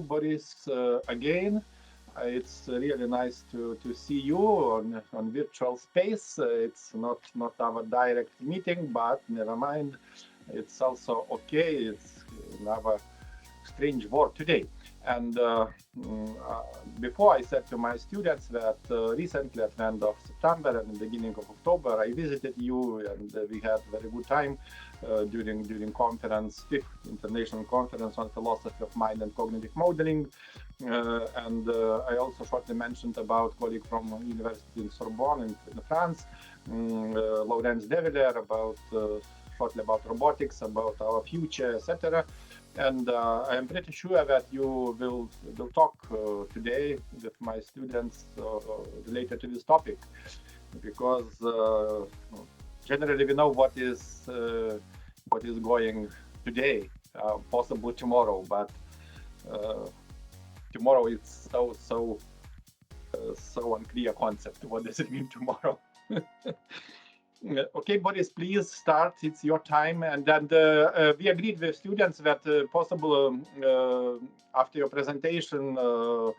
Boris, again. It's really nice to see you on virtual space. It's not our direct meeting, but never mind. It's also okay. It's our strange word today. And before, I said to my students that recently at the end of September and the beginning of October, I visited you, and we had very good time during conference, 5th International Conference on Philosophy of Mind and Cognitive Modeling. And I also shortly mentioned about colleague from University in Sorbonne in France, Laurence Deviller, about shortly about robotics, about our future, etc. And I am pretty sure that you will talk today with my students related to this topic, because generally we know what is going today, possible tomorrow, but tomorrow is so unclear concept. What does it mean tomorrow? Okay, Boris, please start. It's your time. And then we agreed with students that possible after your presentation, we'll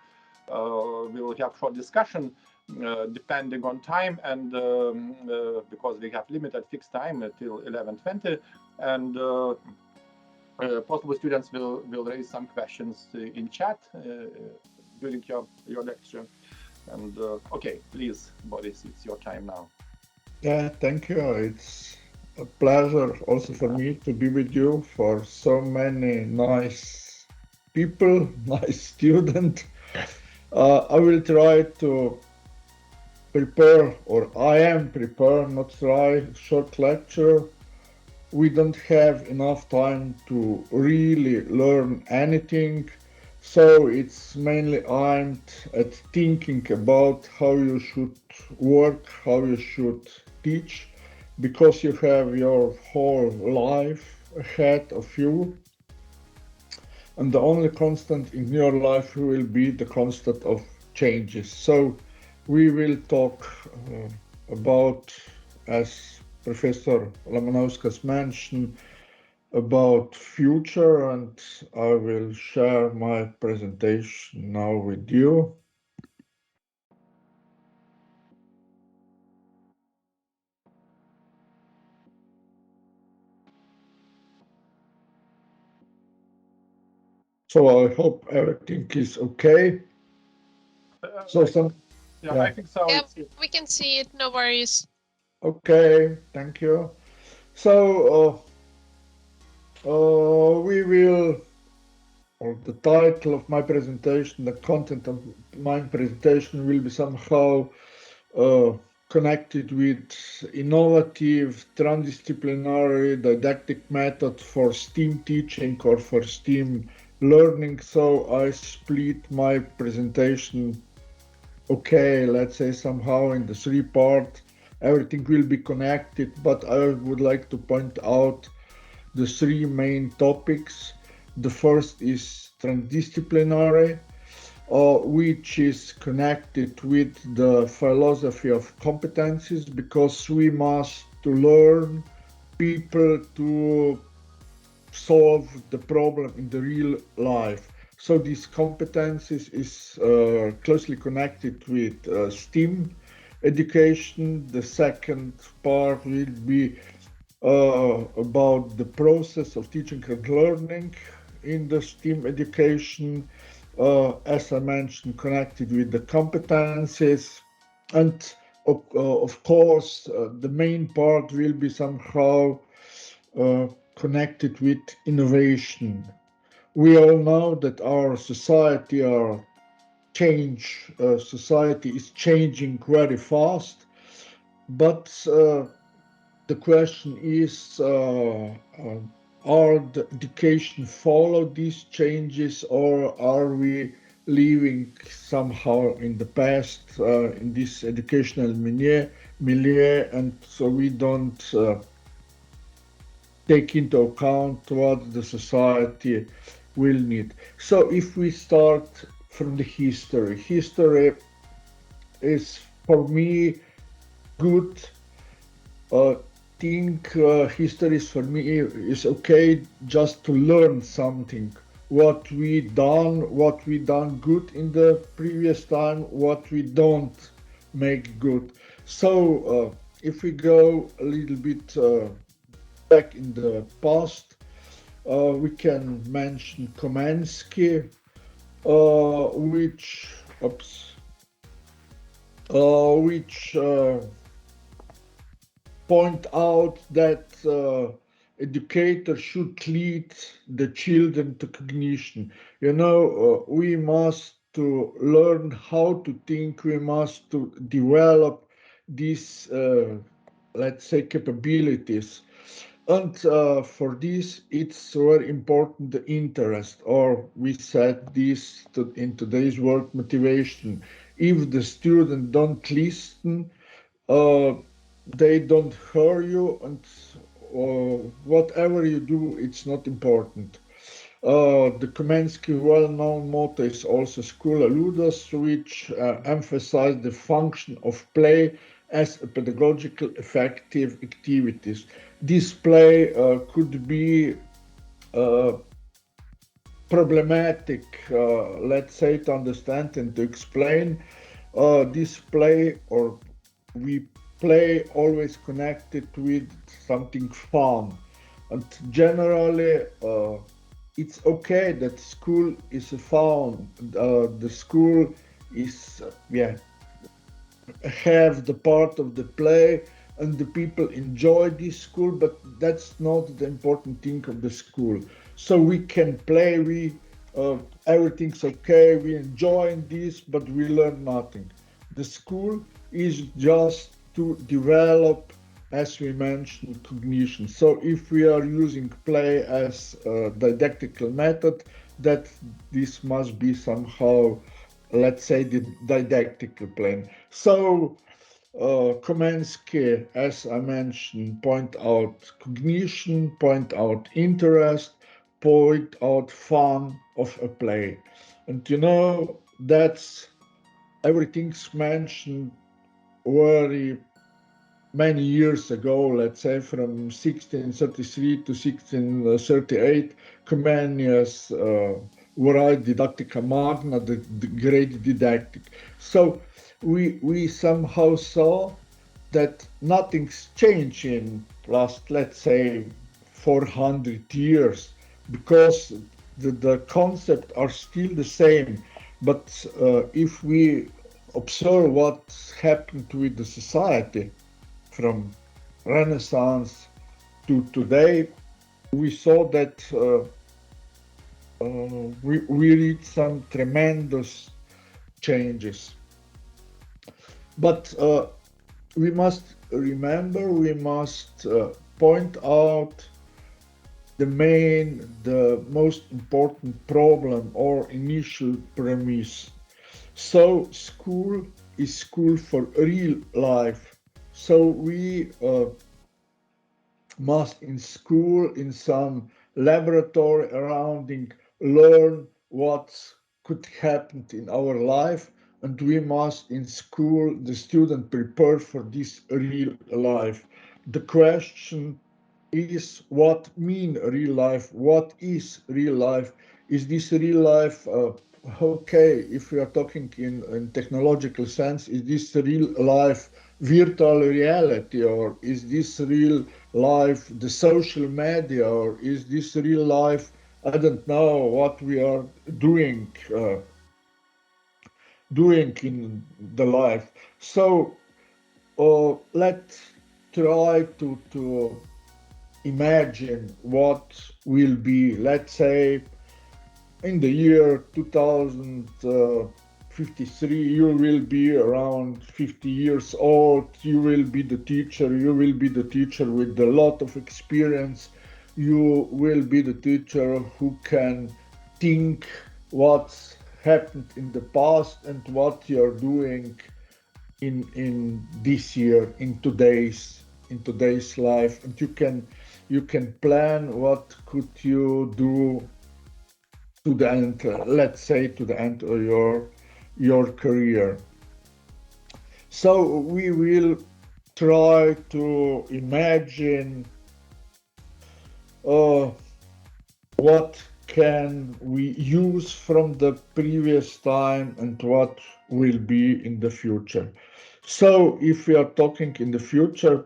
have short discussion depending on time, and because we have limited fixed time till 11:20, and possible students will raise some questions in chat during your lecture. And okay, please, Boris, it's your time now. Yeah, thank you. It's a pleasure also for me to be with you, for so many nice people, nice students. I will try to prepare, or I am prepared, not try, short lecture. We don't have enough time to really learn anything. So it's mainly aimed at thinking about how you should work, how you should teach, because you have your whole life ahead of you. And the only constant in your life will be the constant of changes. So we will talk about, as Professor Lamanauskas mentioned, about future, and I will share my presentation now with you. So I hope everything is okay. I think so. Yeah, we can see it, no worries. Okay, thank you. So we will, or the title of my presentation, the content of my presentation will be somehow connected with innovative transdisciplinary didactic method for STEAM teaching or for STEAM learning. So I split my presentation, okay, let's say somehow in the 3 parts. Everything will be connected, but I would like to point out the 3 main topics. The first is transdisciplinary, which is connected with the philosophy of competencies, because we must to learn people to solve the problem in the real life. So these competencies is closely connected with STEAM education. The second part will be about the process of teaching and learning in the STEAM education, as I mentioned, connected with the competencies. And of course, the main part will be somehow connected with innovation. We all know that our society is changing very fast, but the question is, are the education follow these changes, or are we living somehow in the past in this educational milieu, and so we don't take into account what the society will need. So if we start from the history is for me good. Think history for me is okay just to learn something. what we done good in the previous time, what we don't make good. So if we go a little bit back in the past, we can mention Komensky, which point out that educators should lead the children to cognition. We must to learn how to think. We must to develop these, let's say, capabilities. And for this, it's very important the interest, or we said this in today's work, motivation. If the student don't listen, they don't hear you, and whatever you do, it's not important. The Komensky well-known motto is also Schoola Ludus, which emphasizes the function of play as a pedagogical effective activities. This play could be problematic, let's say, to understand and to explain. This play, or we play, always connected with something fun, and generally it's okay that school is fun. The school is have the part of the play, and the people enjoy this school, but that's not the important thing of the school. So we can play, everything's okay, we enjoy this, but we learn nothing. The school is just to develop, as we mentioned, cognition. So if we are using play as a didactical method, that this must be somehow, let's say, the didactical plan. So Komensky, as I mentioned, point out cognition, point out interest, point out fun of a play. And that's everything's mentioned very many years ago, let's say from 1633 to 1638, Comenius wrote Didactica Magna, the great didactic. So we somehow saw that nothing's changed in last, let's say, 400 years, because the concepts are still the same. But if we observe what's happened with the society from Renaissance to today, we saw that we reached some tremendous changes. But we must remember, we must point out the most important problem or initial premise. So school is school for real life. So we must in school, in some laboratory surrounding, learn what could happen in our life, and we must in school, the student, prepare for this real life. The question is, what mean real life? What is real life? Is this real life okay, if we are talking in technological sense, is this real life virtual reality, or is this real life the social media, or is this real life, I don't know, what we are doing in the life. So let's try to imagine what will be, let's say, in the year 2053, you will be around 50 years old, you will be the teacher with a lot of experience, you will be the teacher who can think what's happened in the past and what you're doing in this year, in today's life, and you can plan what could you do to the end, let's say, to the end of your career. So we will try to imagine what can we use from the previous time and what will be in the future. So if we are talking in the future,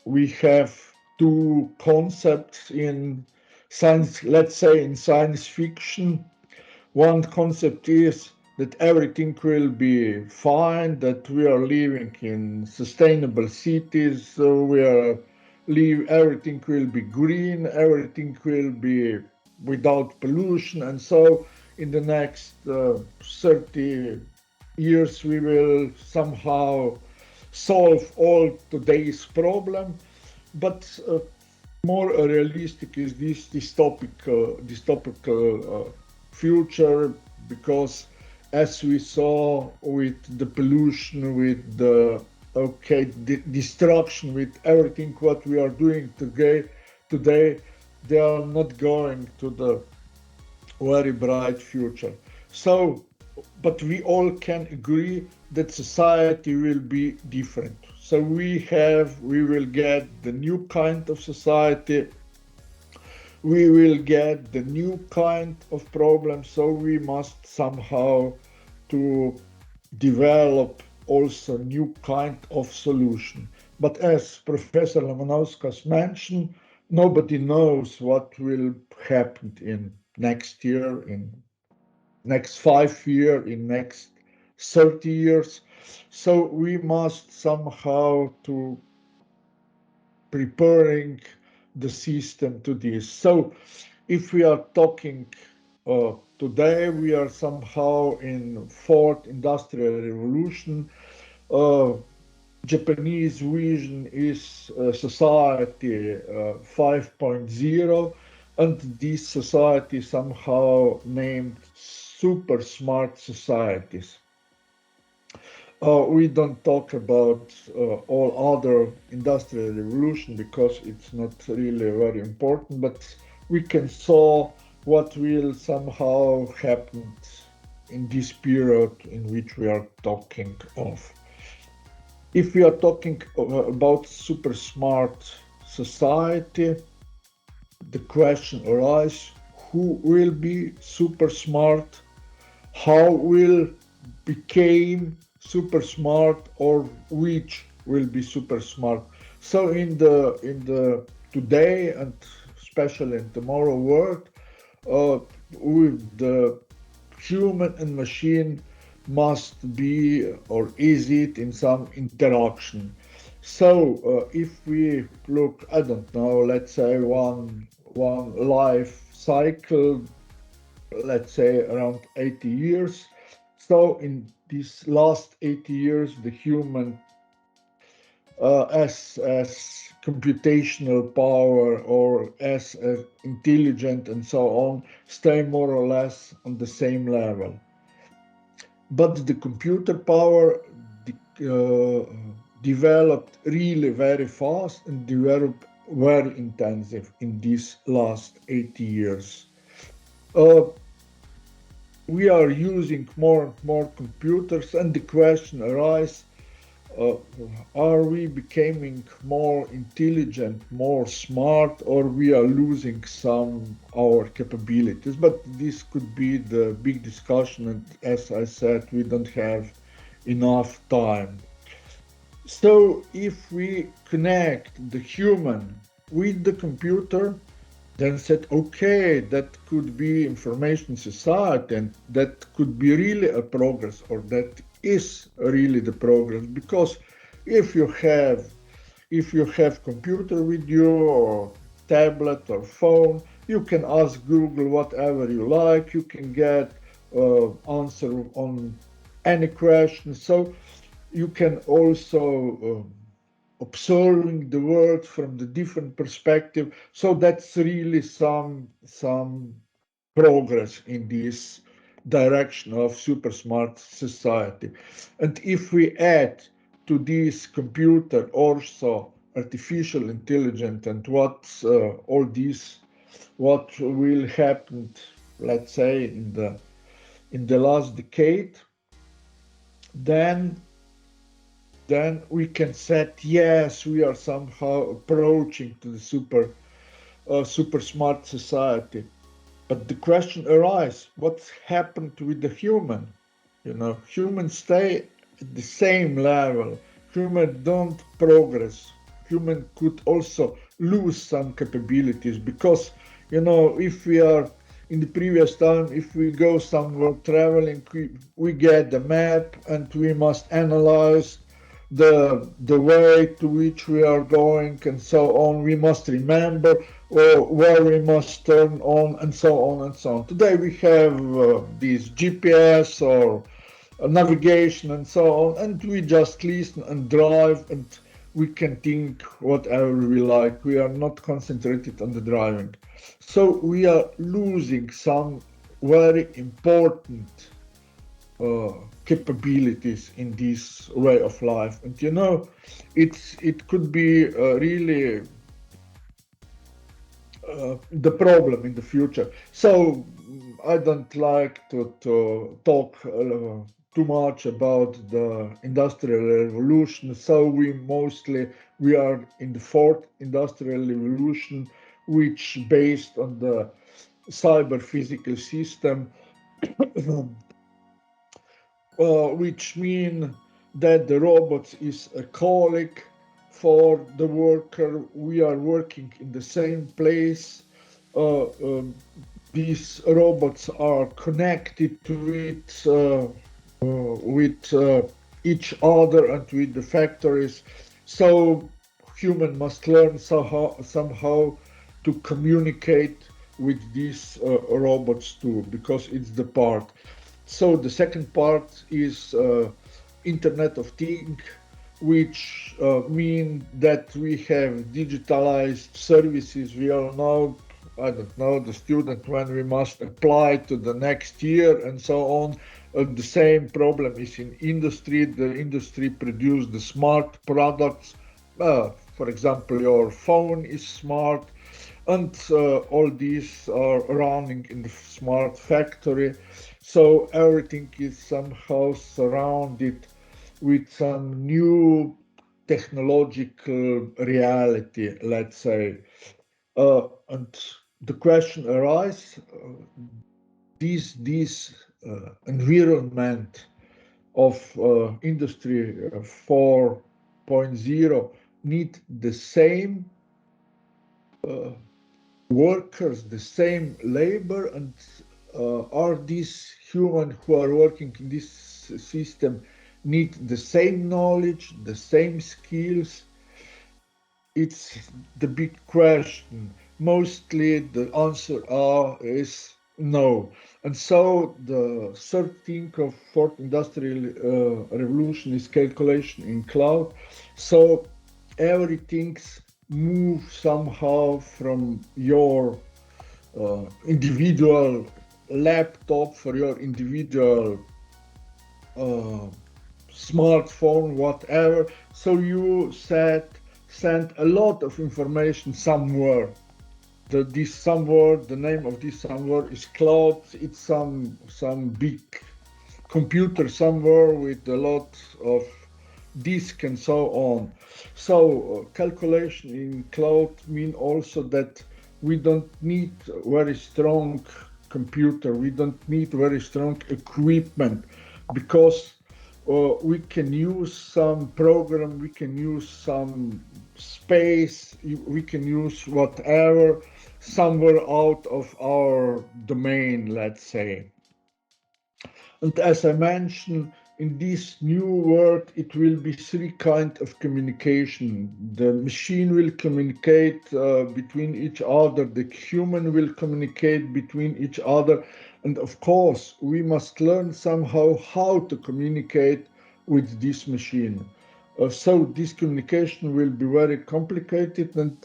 we have two concepts in science, let's say in science fiction. One concept is that everything will be fine, that we are living in sustainable cities, so everything will be green, everything will be without pollution, and so in the next 30 years we will somehow solve all today's problem. But more realistic is this dystopical future, because as we saw with the pollution, with the destruction, with everything what we are doing today, they are not going to the very bright future. So, but we all can agree that society will be different. So we will get the new kind of society, we will get the new kind of problem, so we must somehow to develop also new kind of solution. But as Professor Lamanauskas mentioned, nobody knows what will happen in next year, in next 5 years, in next 30 years. So we must somehow to preparing the system to this. So if we are talking today, we are somehow in fourth industrial revolution. Japanese vision is society 5.0, and this society somehow named super smart societies. We don't talk about all other industrial revolution because it's not really very important, but we can saw what will somehow happen in this period in which we are talking of. If we are talking about super smart society, the question arises, who will be super smart? How will become super smart, or which will be super smart? So in the today and especially in tomorrow world, with the human and machine must be, or is it in some interaction. So if we look, I don't know, let's say one life cycle, let's say around 80 years. So in these last 80 years, the human as computational power or as intelligent and so on stay more or less on the same level. But the computer power developed really very fast and developed very intensive in these last 80 years. We are using more and more computers, and the question arises, are we becoming more intelligent, more smart, or we are losing some our capabilities? But this could be the big discussion, and as I said, we don't have enough time. So if we connect the human with the computer, then said, okay, that could be information society, and that could be really a progress, or that is really the progress. Because if you have computer with you, or tablet or phone, you can ask Google whatever you like, you can get answer on any question. So you can also observing the world from the different perspective. So that's really some progress in this direction of super smart society. And if we add to this computer also artificial intelligence and what's all this, what will happen, let's say in the last decade, then we can say, yes, we are somehow approaching to the super smart society. But the question arises, what's happened with the human? Humans stay at the same level. Humans don't progress. Human could also lose some capabilities because, if we are in the previous time, if we go somewhere traveling, we get the map and we must analyze the way to which we are going and so on. We must remember where we must turn on and so on and so on. Today we have these GPS or navigation and so on, and we just listen and drive, and we can think whatever we like. We are not concentrated on the driving. So we are losing some very important capabilities in this way of life. And it could be really the problem in the future. So I don't like to talk too much about the industrial revolution. So we are in the fourth industrial revolution, which based on the cyber physical system, which mean that the robots is a colleague for the worker. We are working in the same place. These robots are connected with each other and with the factories. So human must learn somehow to communicate with these robots too, because it's the part. So the second part is Internet of Things, which mean that we have digitalized services. We all know, I don't know, the student when we must apply to the next year and so on. The same problem is in industry. The industry produce the smart products. For example, your phone is smart, and all these are running in the smart factory. So everything is somehow surrounded with some new technological reality, let's say. And the question arises, this environment of Industry 4.0 need the same workers, the same labor, and are these humans who are working in this system need the same knowledge, the same skills? It's the big question. Mostly the answer is no. And so the third thing of fourth industrial revolution is calculation in cloud. So everything's move somehow from your individual laptop for your individual smartphone, whatever. So you send a lot of information somewhere. The name of this somewhere is cloud. It's some big computer somewhere with a lot of disk and so on. So calculation in cloud mean also that we don't need very strong computer. We don't need very strong equipment, because we can use some program, we can use some space, we can use whatever somewhere out of our domain, let's say. And as I mentioned, in this new world, it will be three kinds of communication. The machine will communicate between each other, the human will communicate between each other, and of course, we must learn somehow how to communicate with this machine. So this communication will be very complicated, and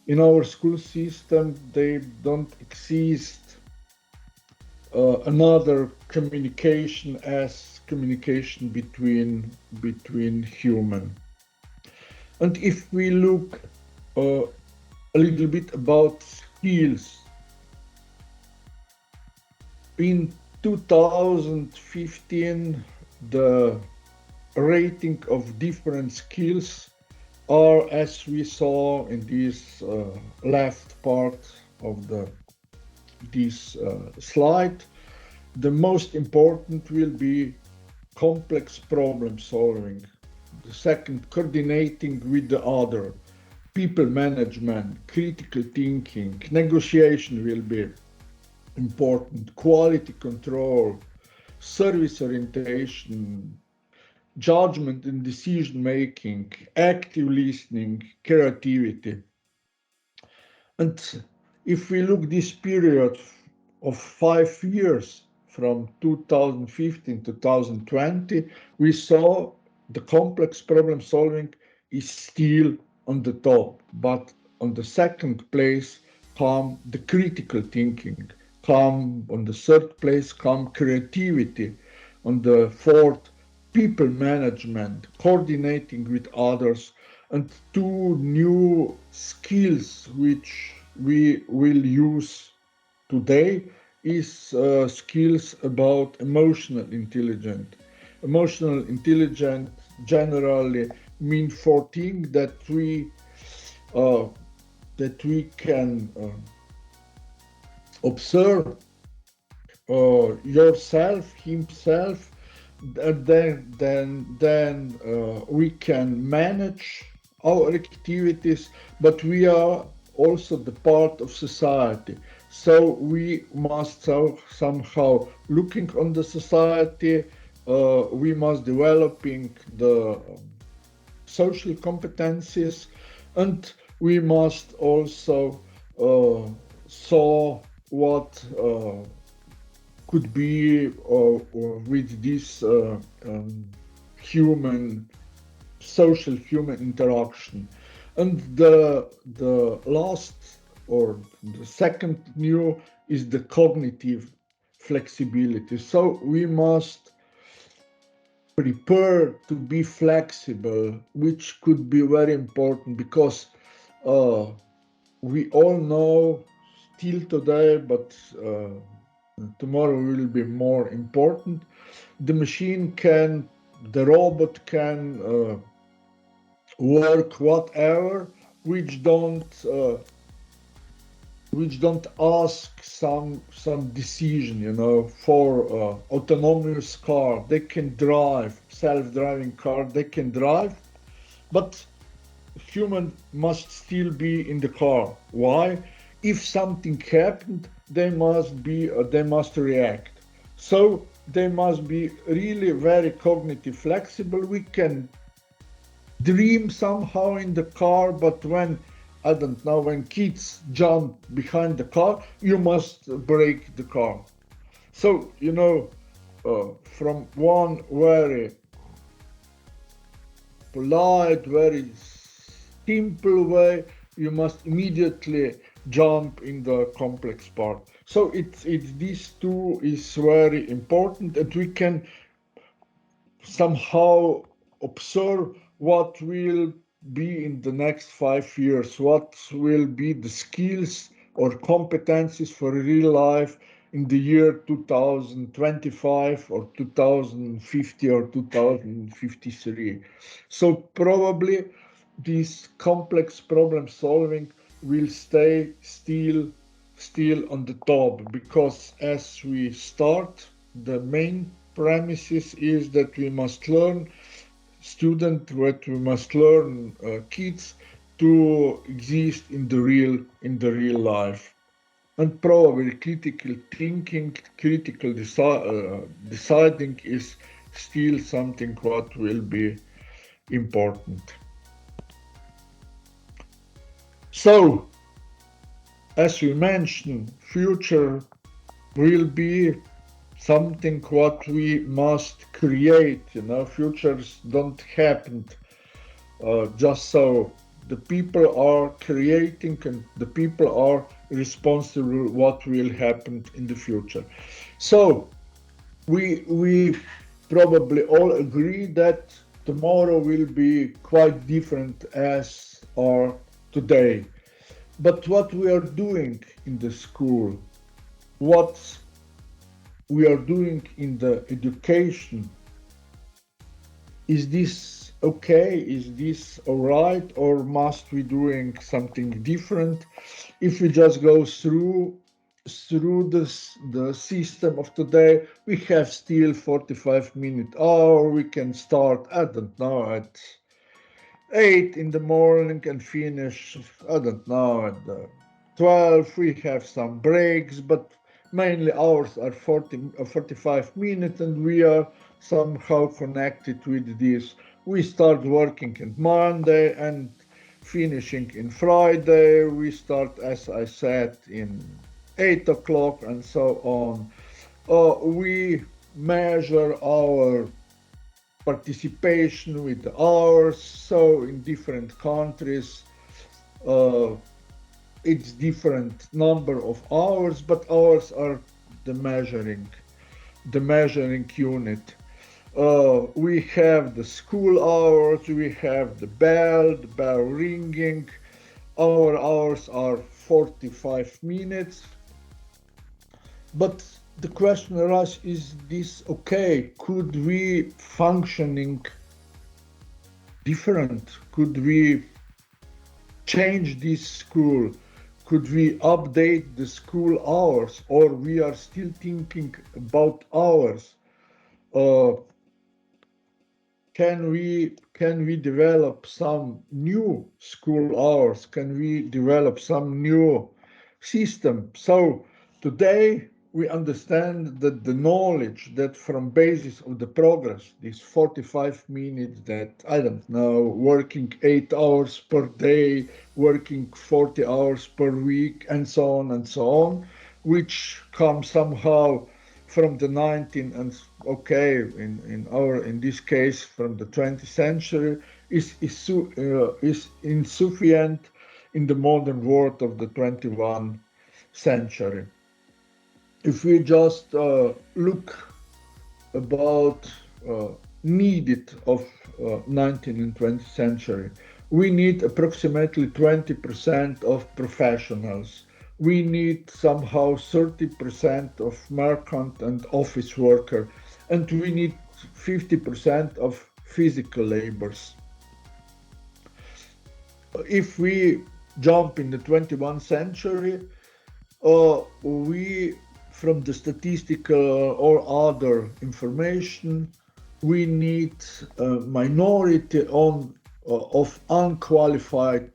in our school system, they don't exist another communication as communication between human. And if we look a little bit about skills, in 2015 the rating of different skills are, as we saw in this left part of the this slide. The most important will be complex problem solving. The second, coordinating with the other. People management, critical thinking, negotiation will be important, quality control, service orientation, judgment and decision making, active listening, creativity. And if we look this period of 5 years from 2015 to 2020, we saw the complex problem solving is still on the top, but on the second place come the critical thinking, come on the third place come creativity, on the fourth people management, coordinating with others, and two new skills which we will use today is skills about emotional intelligence. Emotional intelligence generally mean for things that we can observe yourself, himself, and then we can manage our activities, but we are also the part of society. So we must somehow looking on the society, we must developing the social competencies, and we must also saw what could be with this social human interaction. And the last or the second new is the cognitive flexibility. So we must prepare to be flexible, which could be very important because we all know still today, but tomorrow will be more important. The robot can work whatever, which don't ask some decision, for autonomous car. They can drive, self-driving car, they can drive, but human must still be in the car. Why? If something happened, they must react. So they must be really very cognitive flexible. We can dream somehow in the car, but when kids jump behind the car, you must brake the car. So, from one very polite, very simple way, you must immediately jump in the complex part. So it's these two is very important, and we can somehow observe what will be in the next 5 years, what will be the skills or competencies for real life in the year 2025 or 2050 or 2053. So probably this complex problem solving will stay still on the top, because as we start, the main premises is that we must learn kids to exist in the real life. And probably critical thinking, critical deciding is still something what will be important. So, as we mentioned, future will be something what we must create. Futures don't happen just so. The people are creating, and the people are responsible what will happen in the future. So we probably all agree that tomorrow will be quite different as are today. But what we are doing in the school, what we are doing in the education, is this okay? Is this all right? Or must we doing something different? If we just go through through the system of today, we have still 45-minute hour. We can start, I don't know, at 8 in the morning and finish, I don't know, at 12. We have some breaks, but mainly hours are 45 minutes, and we are somehow connected with this. We start working on Monday and finishing in Friday. We start, as I said, in 8 o'clock and so on. We measure our participation with the hours. So in different countries, it's different number of hours, but hours are the measuring unit. We have the school hours, we have the bell ringing. Our hours are 45 minutes. But the question arises, is this okay? Could we functioning different? Could we change this school? Could we update the school hours, or we are still thinking about hours? Can we develop some new school hours? Can we develop some new system? So today we understand that the knowledge that from basis of the progress, these 45 minutes that, I don't know, working 8 hours per day, working 40 hours per week, and so on, which come somehow from the 19th and in this case from the 20th century is insufficient in the modern world of the 21st century. If we just look about needed of 19th and 20th century, we need approximately 20% of professionals. We need somehow 30% of merchant and office worker, and we need 50% of physical labors. If we jump in the 21st century, we, from the statistical or other information, we need a minority of unqualified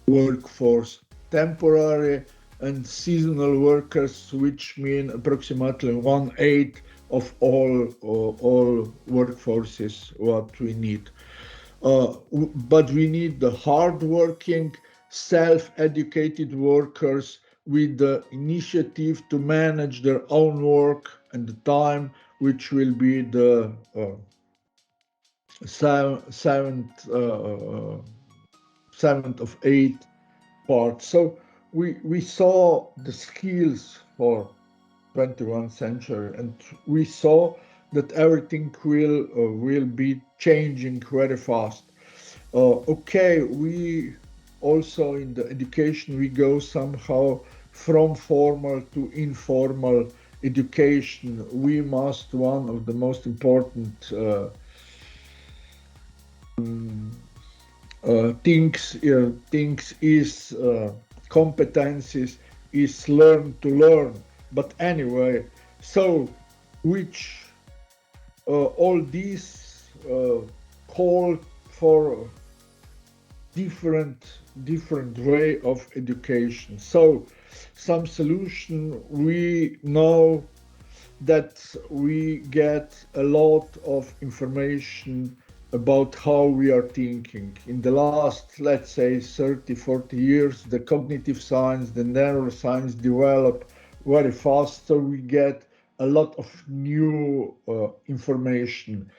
workforce, temporary and seasonal workers, which mean approximately 1/8 of all workforces what we need. But we need the hardworking, self-educated workers with the initiative to manage their own work and the time, which will be the seventh of 8 parts. So we saw the skills for 21st century, and we saw that everything will be changing very fast. We also in the education, we go somehow from formal to informal education. We must, one of the most important things is competencies is learn to learn. But anyway, so which all these call for different way of education. So some solution, we know that we get a lot of information about how we are thinking. In the last, let's say, 30-40 years, the cognitive science, the neuroscience develop very fast, so we get a lot of new information.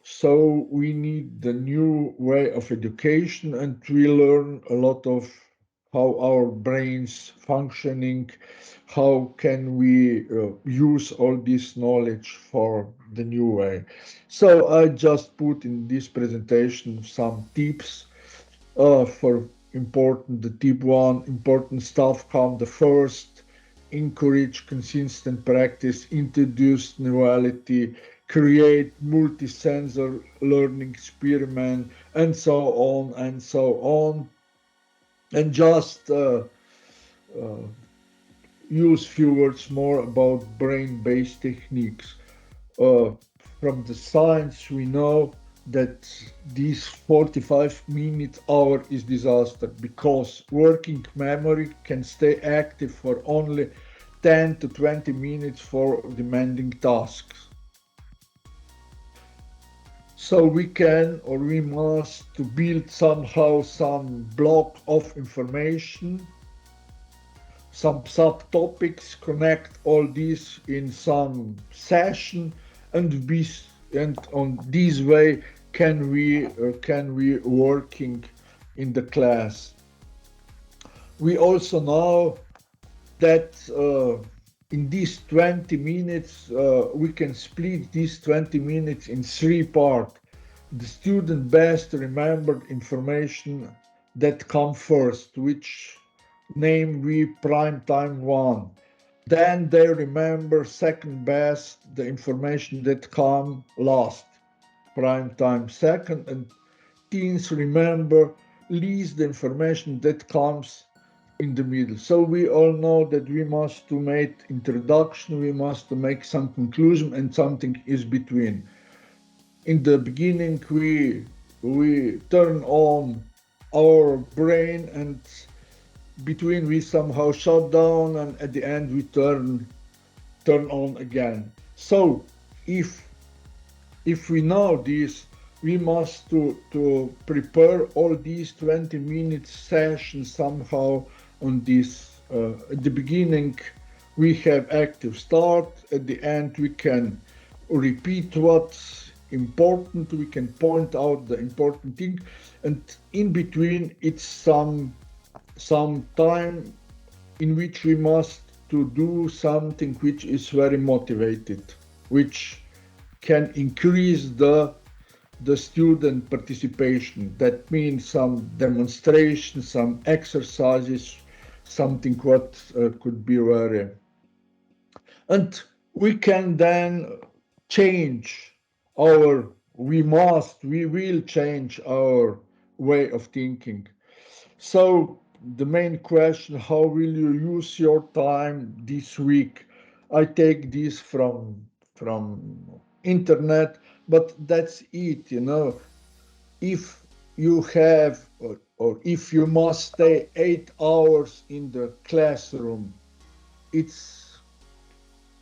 So we need the new way of education, and we learn a lot of how our brains functioning, how can we use all this knowledge for the new way. So I just put in this presentation some tips for important. The tip 1, important stuff come the first: encourage consistent practice, introduce novelty, create multi-sensor learning experiment, and so on and so on. And just use few words more about brain-based techniques. From the science, we know that this 45 minute hour is disaster because working memory can stay active for only 10 to 20 minutes for demanding tasks. So we can or we must to build somehow some block of information, some subtopics, connect all this in some session, and on this way can we working in the class. We also know that in these 20 minutes we can split these 20 minutes in 3 parts. The student best remembered information that come first, which name we prime time 1. Then they remember second best the information that come last, prime time 2nd, and teens remember least the information that comes in the middle. So we all know that we must to make introduction, we must to make some conclusion, and something is between. In the beginning we turn on our brain, and between we somehow shut down, and at the end we turn on again. So if we know this, we must to prepare all these 20 minute sessions somehow on this. At the beginning we have active start, at the end we can repeat what's important, we can point out the important thing, and in between it's some time in which we must to do something which is very motivated, which can increase the student participation. That means some demonstration, some exercises, something what could be very. And we can then change we will change our way of thinking. So the main question, how will you use your time this week? I take this from internet, but that's it, if you have or if you must stay 8 hours in the classroom, it's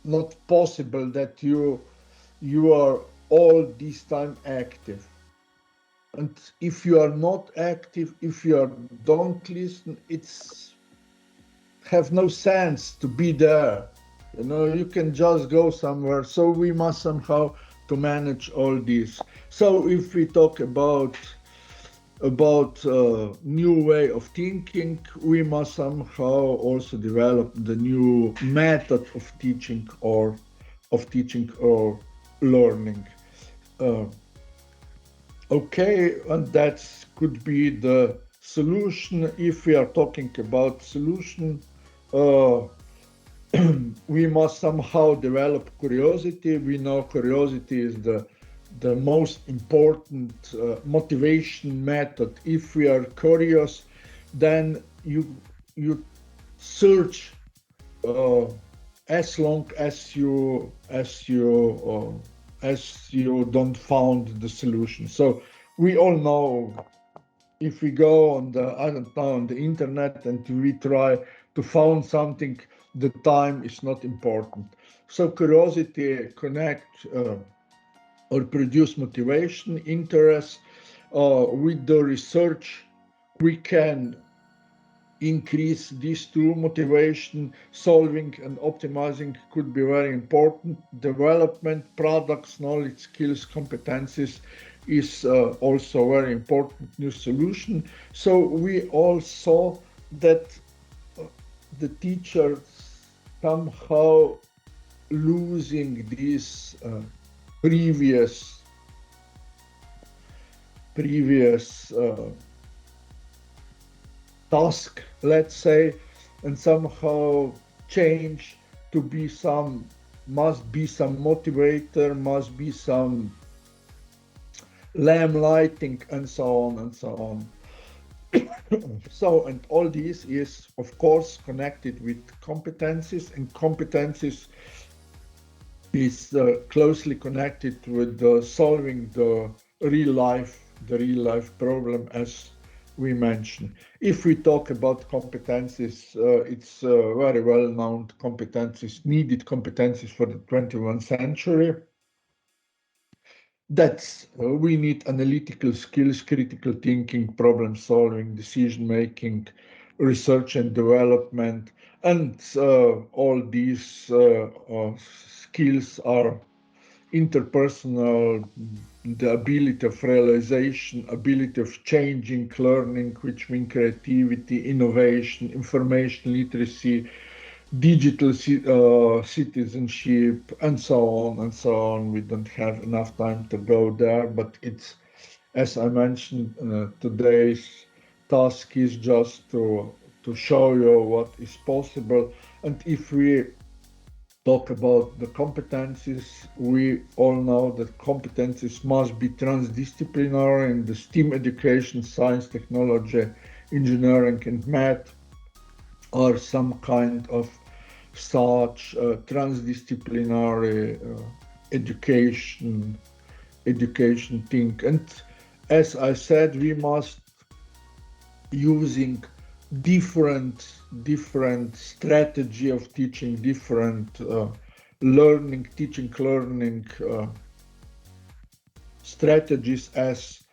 not possible that you are all this time active. And if you are not active, if you don't listen, it's have no sense to be there. You can just go somewhere. So we must somehow to manage all this. So if we talk about new way of thinking, we must somehow also develop the new method of teaching or learning. Okay, and that could be the solution. If we are talking about solution, we must somehow develop curiosity. We know curiosity is the most important motivation method. If we are curious, then you search as long as you don't find the solution. So we all know, if we go on the internet and we try to find something, the time is not important. So curiosity connect or produce motivation, interest. With the research, we can increase these two: motivation, solving and optimizing could be very important. Development, products, knowledge, skills, competencies is also very important new solution. So we all saw that the teachers somehow losing this previous task, let's say, and somehow change to be must be some motivator, must be some lamp lighting, and so on and so on. So, and all this is, of course, connected with competencies, and competencies is closely connected with solving the real life problem, as we mentioned. If we talk about competencies, it's very well known competencies, needed competencies for the 21st century. That's we need analytical skills, critical thinking, problem solving, decision making, research and development, and all these skills are interpersonal, the ability of realization, ability of changing, learning, which means creativity, innovation, information literacy, digital citizenship, and so on and so on. We don't have enough time to go there, but it's, as I mentioned, today's task is just to show you what is possible. And if we talk about the competencies, we all know that competencies must be transdisciplinary in the STEAM education, science, technology, engineering, and math, or some kind of such transdisciplinary education thing. And as I said, we must using different strategy of teaching, different teaching learning strategies as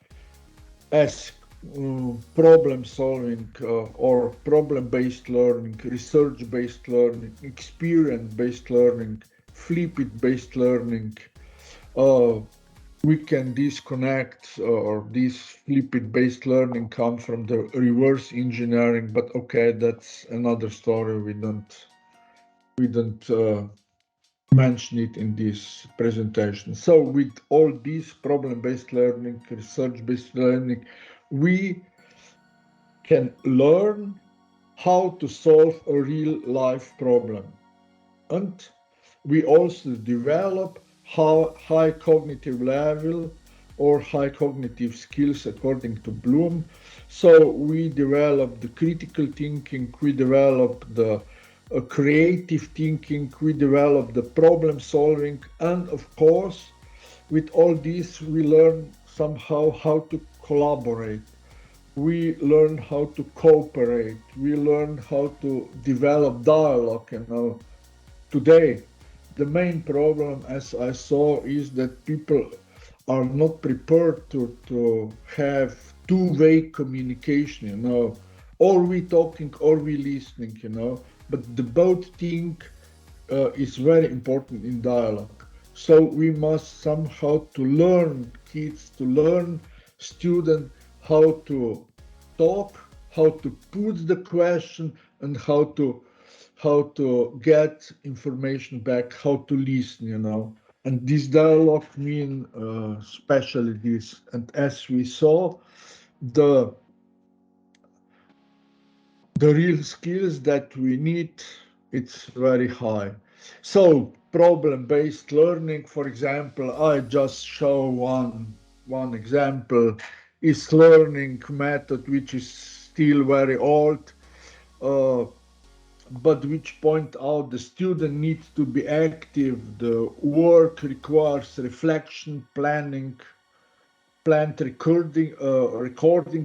problem solving or problem-based learning, research-based learning, experience-based learning, flip-it-based learning. We can disconnect, or this flip-it-based learning comes from the reverse engineering, but okay, that's another story. We don't mention it in this presentation. So with all this problem-based learning, research-based learning, we can learn how to solve a real life problem. And we also develop high cognitive level or high cognitive skills according to Bloom. So we develop the critical thinking, we develop the creative thinking, we develop the problem solving, and of course, with all this, we learn somehow how to collaborate. We learn how to cooperate. We learn how to develop dialogue. Today, the main problem, as I saw, is that people are not prepared to have two-way communication, or we talking or we listening, but the both thing is very important in dialogue. So we must somehow to learn kids, to learn students how to talk, how to put the question, and how to get information back, how to listen, And this dialogue mean especially this. And as we saw, the real skills that we need, it's very high. So problem-based learning, for example, I just show one example, is learning method which is still very old, but which point out the student needs to be active. The work requires reflection, planning, planned recording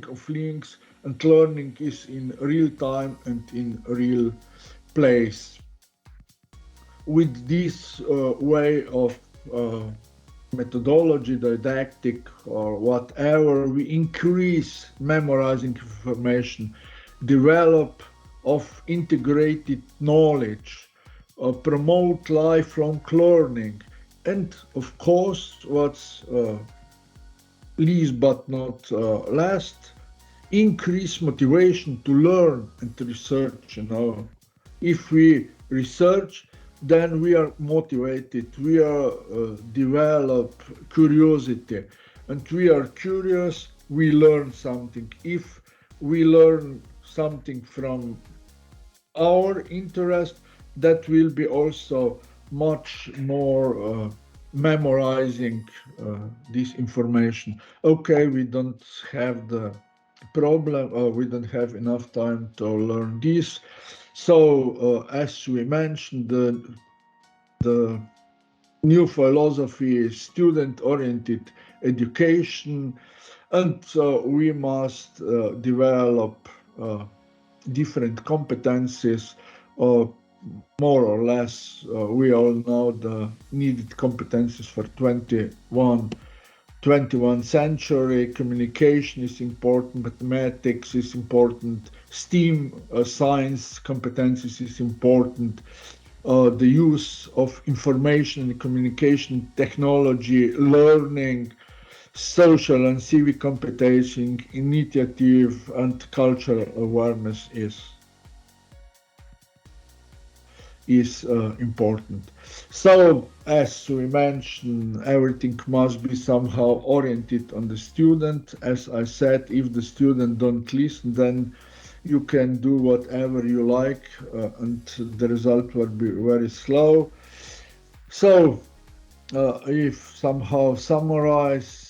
of links, and learning is in real time and in real place. With this way of methodology, didactic, or whatever, we increase memorizing information, develop of integrated knowledge, promote lifelong learning, and of course, what's least but not last, increase motivation to learn and to research. If we research, then we are motivated, we are develop curiosity, and we are curious, we learn something. If we learn something from our interest, that will be also much more memorizing this information. Okay, we don't have the problem. We don't have enough time to learn this. So as we mentioned, the new philosophy is student-oriented education, and we must develop different competencies, more or less. We all know the needed competencies for 21st century. Communication is important, mathematics is important, STEAM science competencies is important, the use of information and communication technology, learning, social and civic competency, initiative, and cultural awareness is important. So, as we mentioned, everything must be somehow oriented on the student. As I said, if the student don't listen, then you can do whatever you like, and the result will be very slow. So, if somehow summarize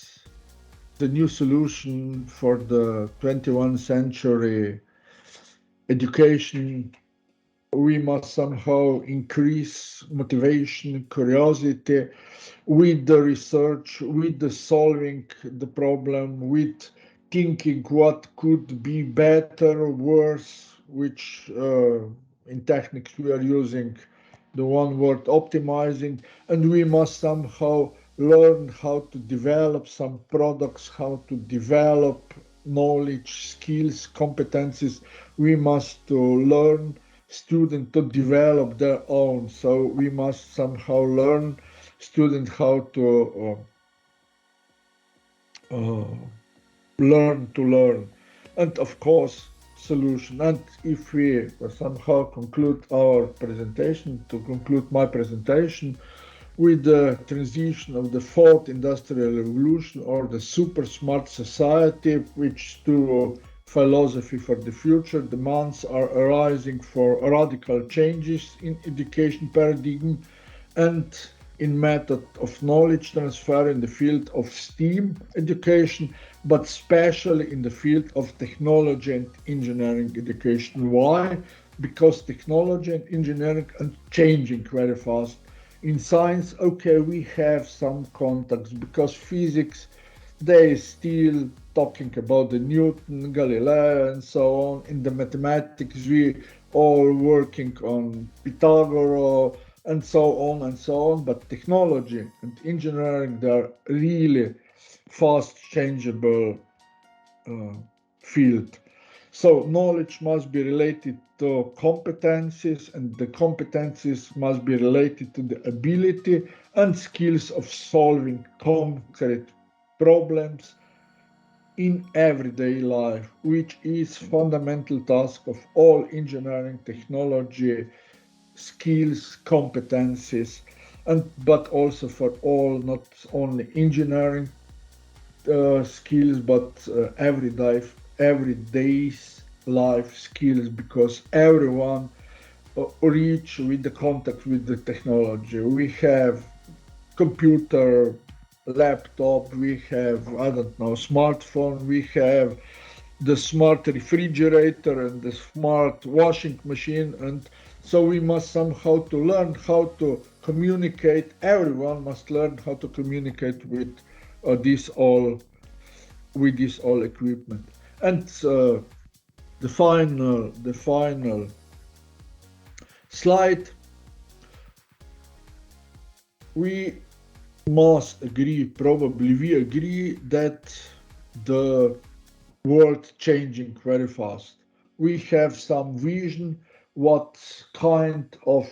the new solution for the 21st century education, we must somehow increase motivation, curiosity with the research, with the solving the problem, with thinking what could be better or worse, which in techniques we are using the one word optimizing, and we must somehow learn how to develop some products, how to develop knowledge, skills, competencies. We must learn students to develop their own. So we must somehow learn students how to learn to learn. And of course, solution. And if we somehow conclude our presentation, to conclude my presentation, with the transition of the fourth industrial revolution or the super smart society, which to philosophy for the future demands are arising for radical changes in education paradigm and in method of knowledge transfer in the field of STEAM education, but especially in the field of technology and engineering education. Why? Because technology and engineering are changing very fast. In science, okay, we have some contacts, because physics, they still talking about the Newton, Galileo, and so on. In the mathematics, we all working on Pythagoras, and so on and so on. But technology and engineering, they're really fast changeable field. So knowledge must be related to competencies, and the competencies must be related to the ability and skills of solving concrete problems in everyday life, which is fundamental task of all engineering technology skills, competencies, and but also for all, not only engineering skills, but everyday's life skills, because everyone reach with the contact with the technology. We have computer, laptop, we have, I don't know, smartphone, we have the smart refrigerator and the smart washing machine, and so we must somehow to learn how to communicate. Everyone must learn how to communicate with this all equipment. And the final slide. We must agree, probably we agree, that the world changing very fast. We have some vision what kind of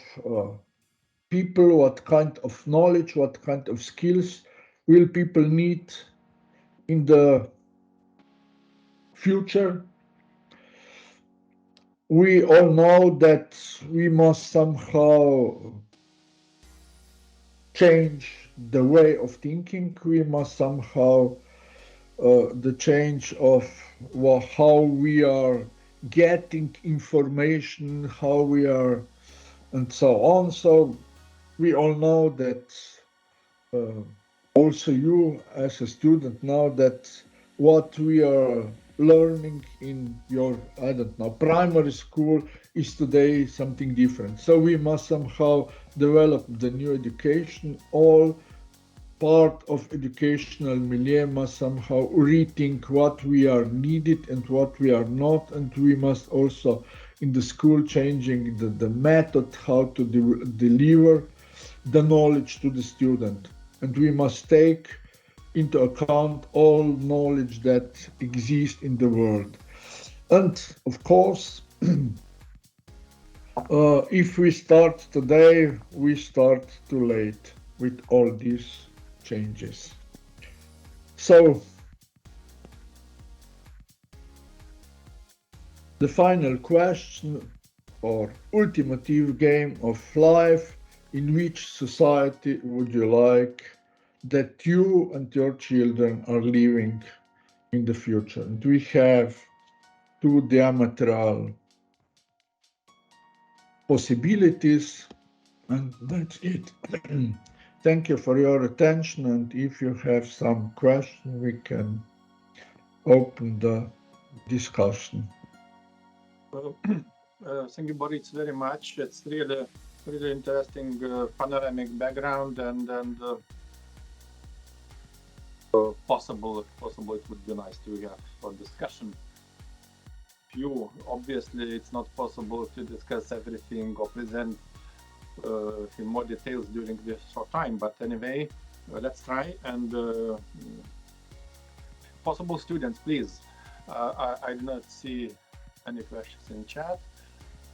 people, what kind of knowledge, what kind of skills will people need in the future. We all know that we must somehow change the way of thinking. We must somehow the change of how we are getting information, how we are, and so on. So we all know that, also you as a student know that what we are learning in your, I don't know, primary school is today something different. So we must somehow develop the new education. All part of educational milieu must somehow rethink what we are needed and what we are not, and we must also in the school changing the method how to deliver the knowledge to the student, and we must take into account all knowledge that exists in the world. And of course, if we start today, we start too late with all these changes. So the final question or ultimative game of life: in which society would you like that you and your children are living in the future? And we have two diametral possibilities, and that's it. Thank you for your attention, and if you have some question, we can open the discussion. Thank you, Boris, very much. It's really interesting panoramic background, and possible it would be nice to have a discussion. Obviously, it's not possible to discuss everything or present in more details during this short time, but anyway, let's try. And possible students, please. I do not see any questions in chat,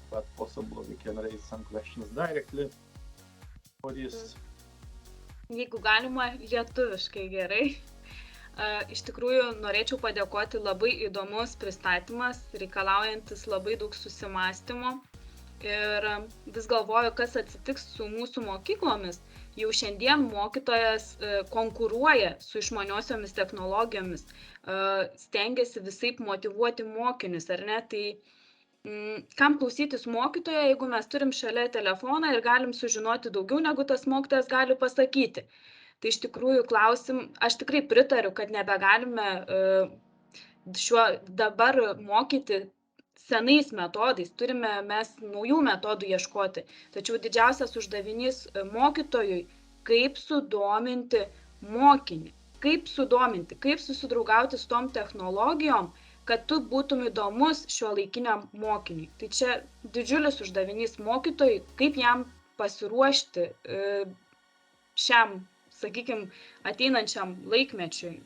but possible we can raise some questions directly. Boris. Jeigu galima, lietuviškai gerai. Iš tikrųjų, norėčiau padėkoti, labai įdomus pristatymas, reikalaujantis labai daug susimąstymo. Ir vis galvoju, kas atsitiks su mūsų mokyklomis. Jau šiandien mokytojas konkuruoja su išmaniosiomis technologijomis, stengiasi visaip motyvuoti mokinius, ar ne? Tai kam klausytis mokytojo, jeigu mes turim šalia telefoną ir galim sužinoti daugiau, negu tas mokytojas gali pasakyti. Tai iš tikrųjų aš tikrai pritariu, kad nebegalime dabar mokyti senais metodais, turime mes naujų metodų ieškoti. Tačiau didžiausias uždavinys mokytojui, kaip sudominti mokinį, kaip susidraugauti su tom technologijom, kad tu būtum įdomus šiuolaikiniam mokiniui. Tai čia didžiulis uždavinys mokytojui, kaip jam pasiruošti šiam, sakykime, ateinančiam laikmečiui.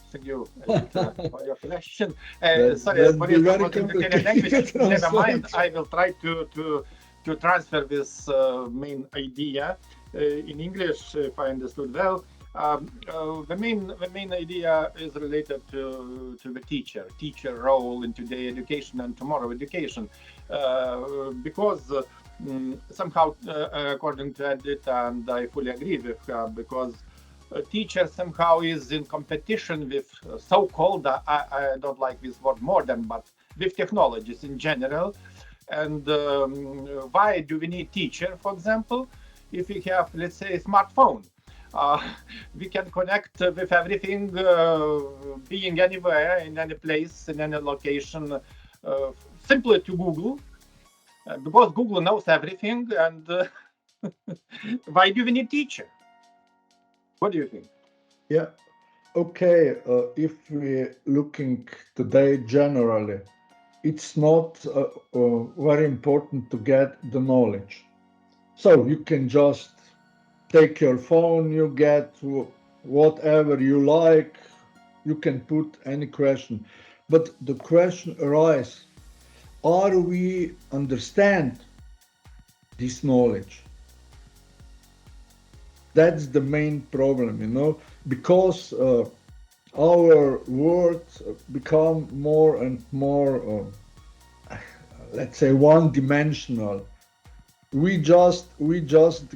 Thank you for your question. Sorry, Boris, never mind. I will try to transfer this main idea in English, if I understood well. The main idea is related to the teacher role in today education and tomorrow education, because somehow, according to Edith, and I fully agree with her, because a teacher somehow is in competition with so-called, I don't like this word modern, but with technologies in general. And why do we need teacher, for example, if we have, let's say, a smartphone? We can connect with everything, being anywhere, in any place, in any location, simply to Google, because Google knows everything. And why do we need teacher? What do you think? Yeah, okay. If we're looking today generally, it's not very important to get the knowledge. So you can just take your phone, you get whatever you like, you can put any question. But the question arises, are we understand this knowledge? That's the main problem, because our words become more and more, let's say, one-dimensional. We just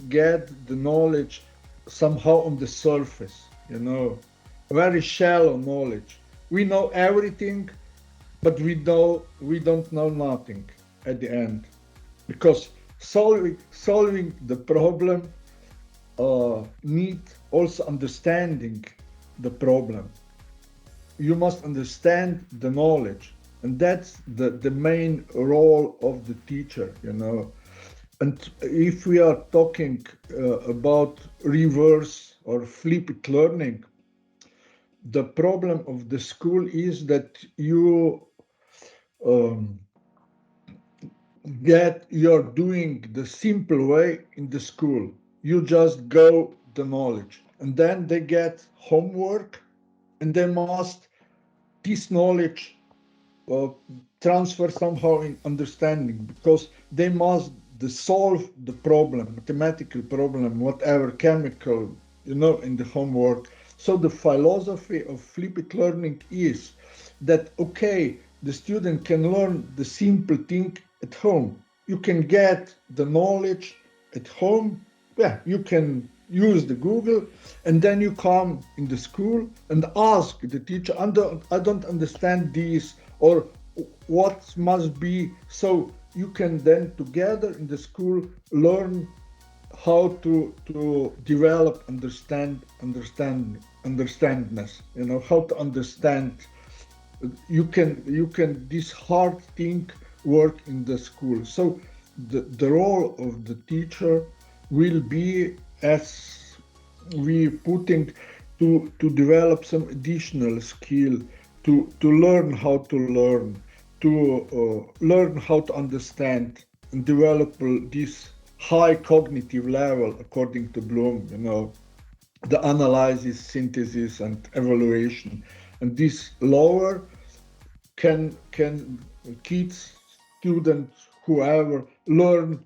get the knowledge somehow on the surface, very shallow knowledge. We know everything, but we don't know nothing at the end, because solving the problem need also understanding the problem. You must understand the knowledge, and that's the main role of the teacher, you know. And if we are talking about reverse or flipped learning, the problem of the school is that you're doing the simple way in the school. You just go the knowledge, and then they get homework, and they must this knowledge transfer somehow in understanding, because they must solve the problem, mathematical problem, whatever, chemical, you know, in the homework. So the philosophy of flipped learning is that, okay, the student can learn the simple thing at home. You can get the knowledge at home. Yeah, you can use the Google, and then you come in the school and ask the teacher, I don't understand this, or what must be. So you can then together in the school learn how to develop understandness, you know, how to understand. You can this hard thing work in the school. So the role of the teacher will be, as we putting, to develop some additional skill, to learn how to learn, to learn how to understand and develop this high cognitive level according to Bloom, you know, the analysis, synthesis, and evaluation. And this lower can kids, students, whoever, learn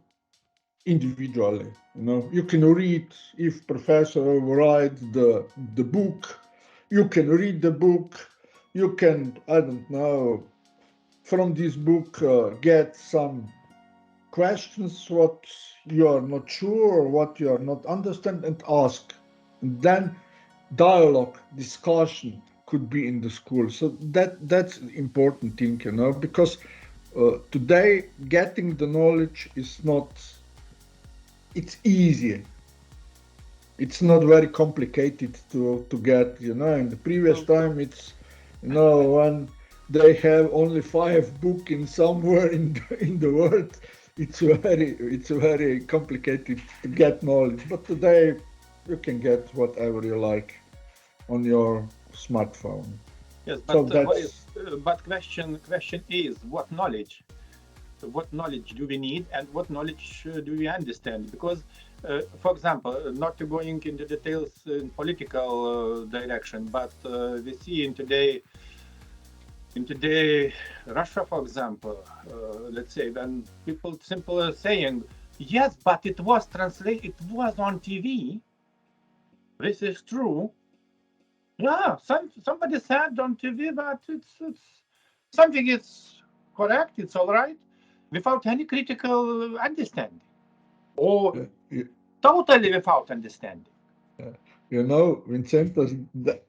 individually. You know, you can read, if professor writes the book, you can read the book, you can, I don't know, from this book get some questions what you are not sure or what you are not understand, and ask. And then dialogue, discussion could be in the school. So that's the important thing, you know, because today getting the knowledge is not, it's easy. It's not very complicated to get, you know. In the previous time, it's, you know, when they have only 5 books in somewhere in the world, it's very complicated to get knowledge. But today you can get whatever you like on your smartphone. Yes, but so question is, what knowledge? What knowledge do we need, and what knowledge do we understand? Because, for example, not going into details in political direction, but we see in today Russia, for example, let's say, when people simply saying, yes, but it was translated, it was on TV. This is true. Yeah, somebody said on TV that it's something is correct, it's all right, without any critical understanding, or totally without understanding. You know, Vincentas,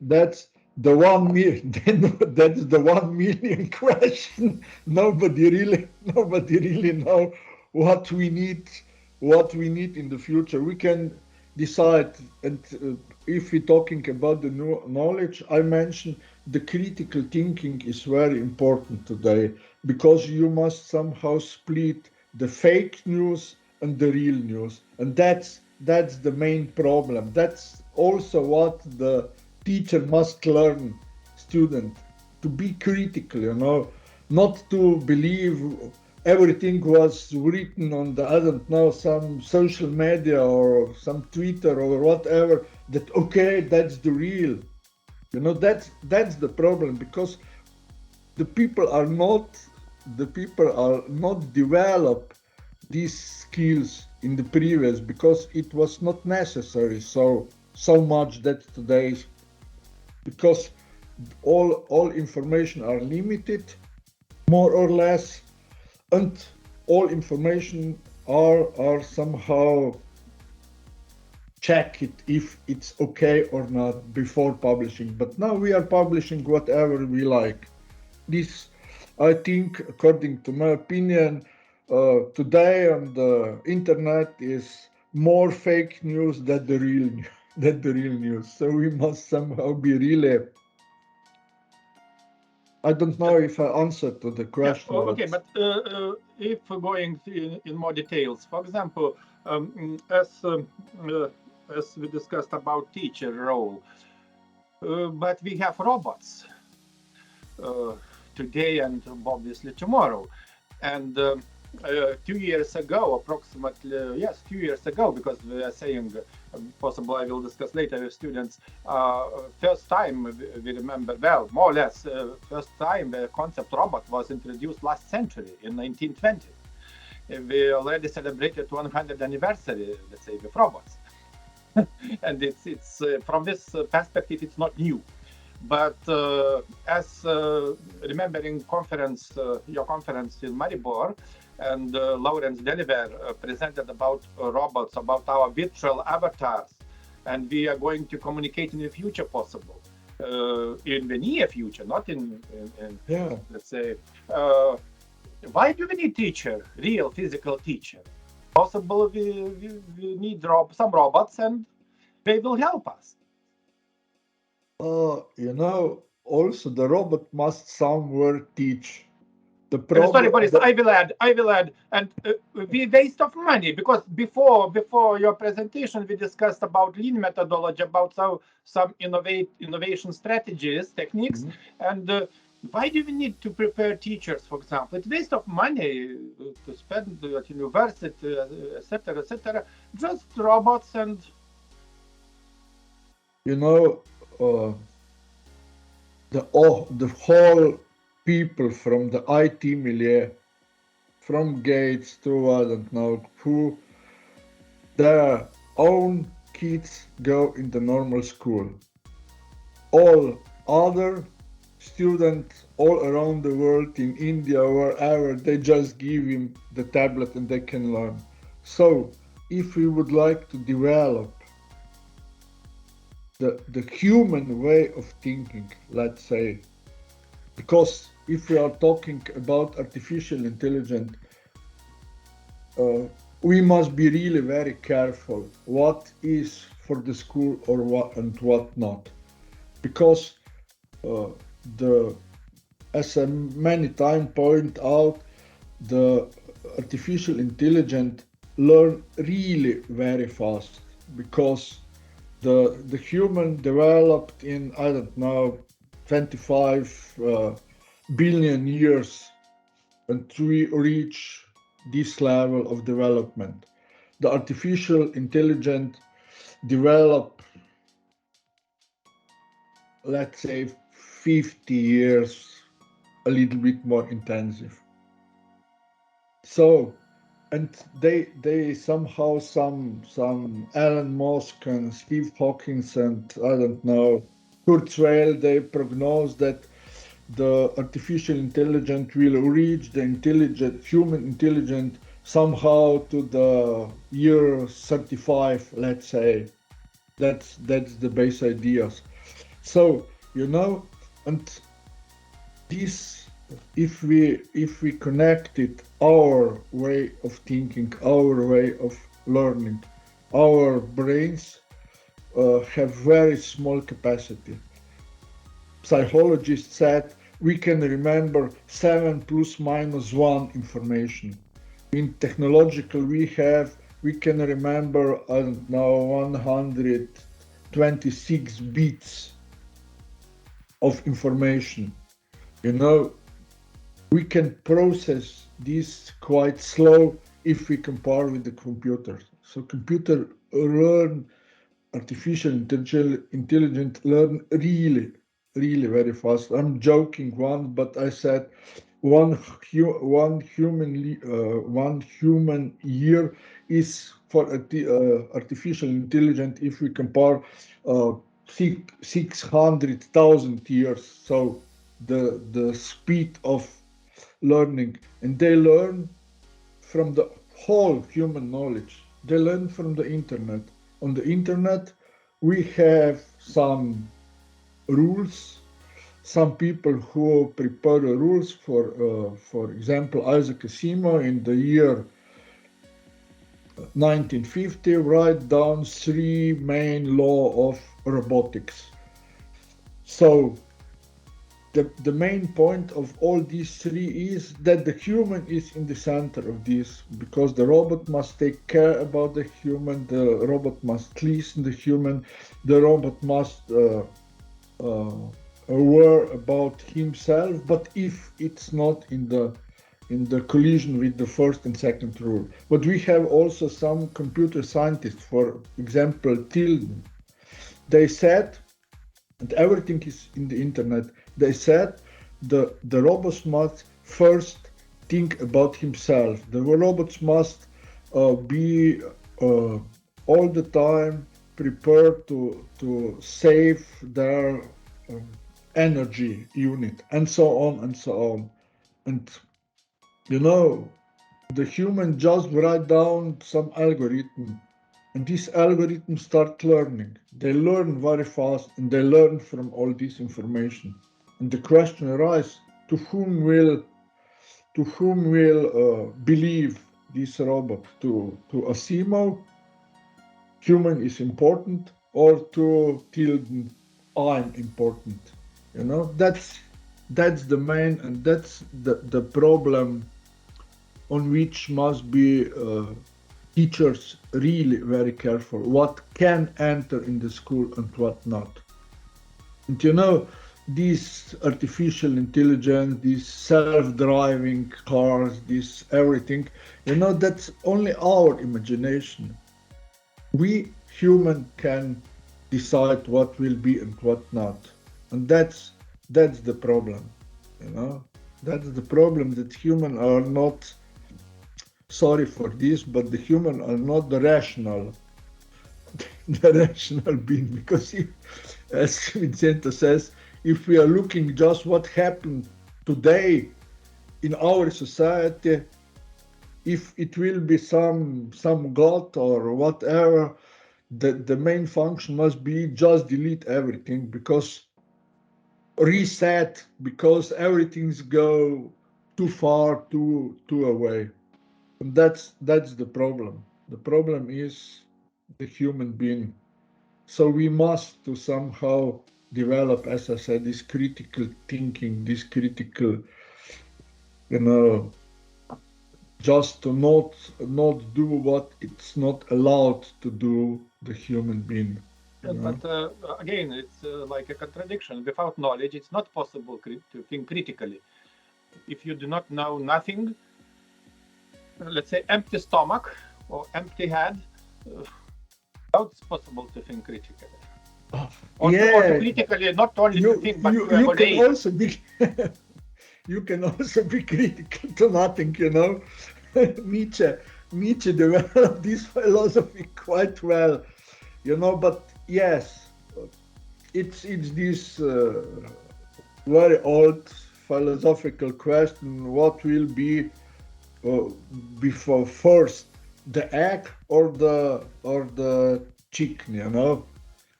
that's the 1 million. That's the 1 million question. Nobody really know what we need in the future. We can decide, and if we're talking about the new knowledge, I mentioned the critical thinking is very important today, because you must somehow split the fake news and the real news, and that's the main problem. That's also what the teacher must learn student, to be critical, you know, not to believe everything was written on the, I don't know, some social media or some Twitter or whatever, that okay, that's the real. You know, that's the problem, because the people are not develop these skills in the previous, because it was not necessary so much that today, because all information are limited, more or less, and all information are somehow check it if it's okay or not before publishing. But now we are publishing whatever we like. This, I think, according to my opinion, today on the internet is more fake news than the real news. That's the real news. So we must somehow be really. I don't know if I answered to the question. Yeah, okay, but if going in more details, for example, as we discussed about teacher role, but we have robots today and obviously tomorrow. And 2 years ago, approximately, yes, 2 years ago, because we are saying, possible I will discuss later with students, first time we remember well, more or less, first time the concept robot was introduced last century in 1920. We already celebrated 100th anniversary, let's say, with robots. And it's from this perspective, it's not new. But as remembering conference, your conference in Maribor, and Lawrence Deliver presented about robots, about our virtual avatars, and we are going to communicate in the future possible, in the near future, not in let's say, why do we need teacher, real physical teacher? Possible we need some robots and they will help us. Also the robot must somewhere teach. Sorry, Boris, I will add, and we waste of money, because before your presentation, we discussed about lean methodology, about some innovation strategies, techniques, and why do we need to prepare teachers, for example? It's waste of money to spend at university, etc., etc. Just robots and... the whole people from the IT milieu, from Gates to I don't know who, their own kids go in the normal school. All other students all around the world, in India, wherever, they just give him the tablet and they can learn. So if we would like to develop the human way of thinking, let's say, because if we are talking about artificial intelligence, we must be really very careful what is for the school or what and what not, because as I many times point out, the artificial intelligence learn really very fast, because the human developed in, I don't know, 25 billion years until we reach this level of development. The artificial intelligence developed, let's say, 50 years, a little bit more intensive. So, and they somehow, some Elon Musk and Steve Hawking and I don't know, Kurzweil, they prognose that the artificial intelligence will reach the human intelligence somehow to the year 35, let's say. That's the base ideas. So, and this, if we connected our way of thinking, our way of learning, our brains have very small capacity. Psychologists said we can remember 7 plus minus 1 information. In technological, we can remember, I don't know, 126 bits of information. We can process this quite slow if we compare with the computer. So computer learn, artificial intelligence learn really very fast. I'm joking once, but I said one human year is for artificial intelligence, if we compare 600,000 years. So the speed of learning, and they learn from the whole human knowledge. They learn from the internet. On the internet, we have some rules, some people who prepare the rules. For example, Isaac Asimov in the year 1950 write down 3 main laws of robotics. So the main point of all these 3 is that the human is in the center of this, because the robot must take care about the human, the robot must listen the human, the robot must aware about himself, but if it's not in the collision with the first and second rule. But we have also some computer scientists, for example, Tilden. They said, and everything is in the internet, they said the robots must first think about himself. The robots must be all the time prepared to save their energy unit, and so on and so on. And you know, the human just write down some algorithm, and this algorithm start learning. They learn very fast, and they learn from all this information. And the question arises: to whom will believe this robot? To Asimov, human is important, or to Tilden, I'm important? You know, that's the main, and that's the problem on which must be teachers really very careful. What can enter in the school and what not. And you know, this artificial intelligence, these self-driving cars, this everything, you know, that's only our imagination. We human can decide what will be and what not. And that's the problem, you know. That's the problem, that humans are not, sorry for this, but the humans are not the rational being, because if, as Vincentas says, if we are looking just what happened today in our society, if it will be some god or whatever, the main function must be just delete everything, because reset, because everything's go too far, too away. And that's the problem. The problem is the human being. So we must to somehow develop, as I said, this critical thinking, this critical, you know, just to not do what it's not allowed to do the human being. But again, it's like a contradiction. Without knowledge, it's not possible to think critically. If you do not know nothing, let's say empty stomach or empty head, how it's possible to think critically? Or to critically, not only to think, but to evaluate. Can also be you can also be critical to nothing, you know. Nietzsche developed this philosophy quite well, you know. But yes, it's this very old philosophical question: what will be before first, the egg or the chicken, you know?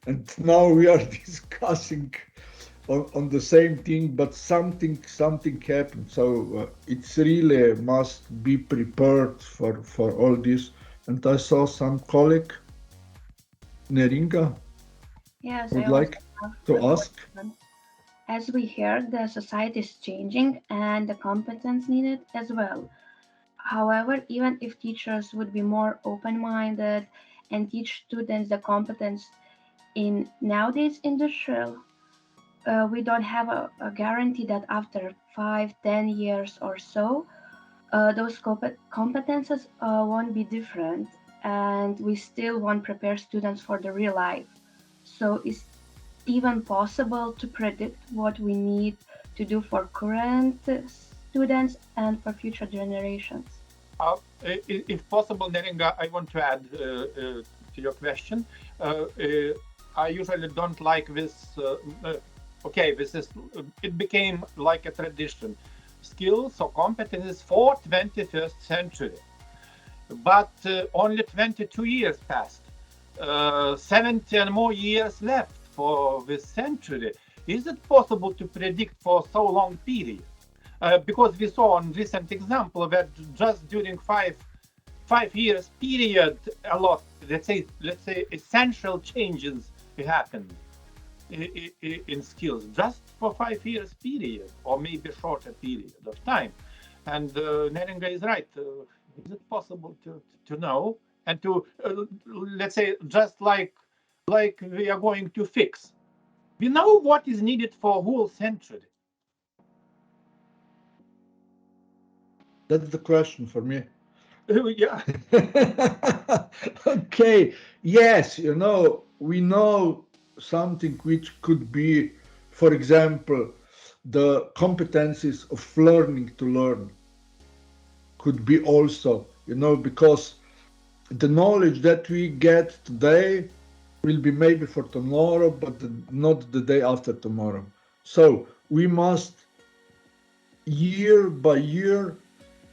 And now we are discussing on the same thing, but something happened. So it's really must be prepared for all this. And I saw some colleague, Neringa, Yes, would I like to ask. As we heard, the society is changing and the competence needed as well. However, even if teachers would be more open-minded and teach students the competence in nowadays industrial, we don't have a guarantee that after 5-10 years or so, those competences won't be different, and we still won't prepare students for the real life. So it's even possible to predict what we need to do for current students and for future generations. If possible, Neringa, I want to add to your question. I usually don't like this. It became like a tradition. Skills or competences for 21st century. But only 22 years passed. 70 and more years left for this century. Is it possible to predict for so long period? Because we saw on recent example that just during 5 5 years period, a lot, let's say essential changes happen in skills just for 5 years period, or maybe shorter period of time. And Neringa is right. Is it possible to know and to let's say just like we are going to fix? We know what is needed for a whole century. That's the question for me. Yeah. Okay. Yes, we know something which could be, for example, the competencies of learning to learn could be also, because the knowledge that we get today will be maybe for tomorrow, but not the day after tomorrow. So we must year by year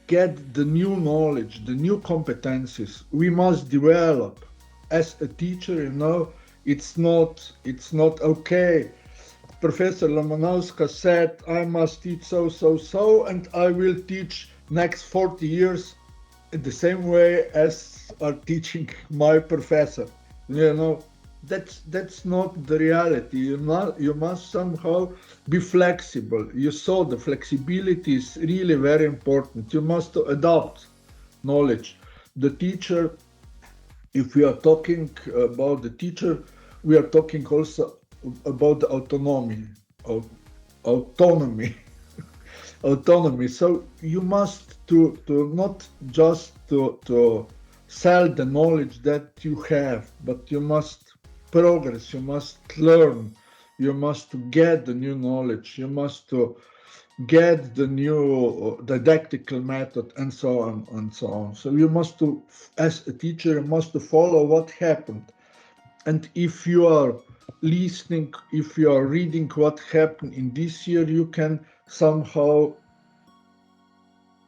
get the new knowledge, the new competencies. We must develop as a teacher. It's not okay. Professor Lamanauskas said, I must teach so, and I will teach next 40 years in the same way as are teaching my professor. That's not the reality. You must somehow be flexible. You saw the flexibility is really very important. You must adopt knowledge. The teacher, if we are talking about the teacher, we are talking also about the autonomy. So you must to not just to sell the knowledge that you have, but you must progress, you must learn, you must get the new knowledge, you must to get the new didactical method, and so on and so on. So you must to, as a teacher, you must to follow what happened. And if you are listening, if you are reading what happened in this year, you can somehow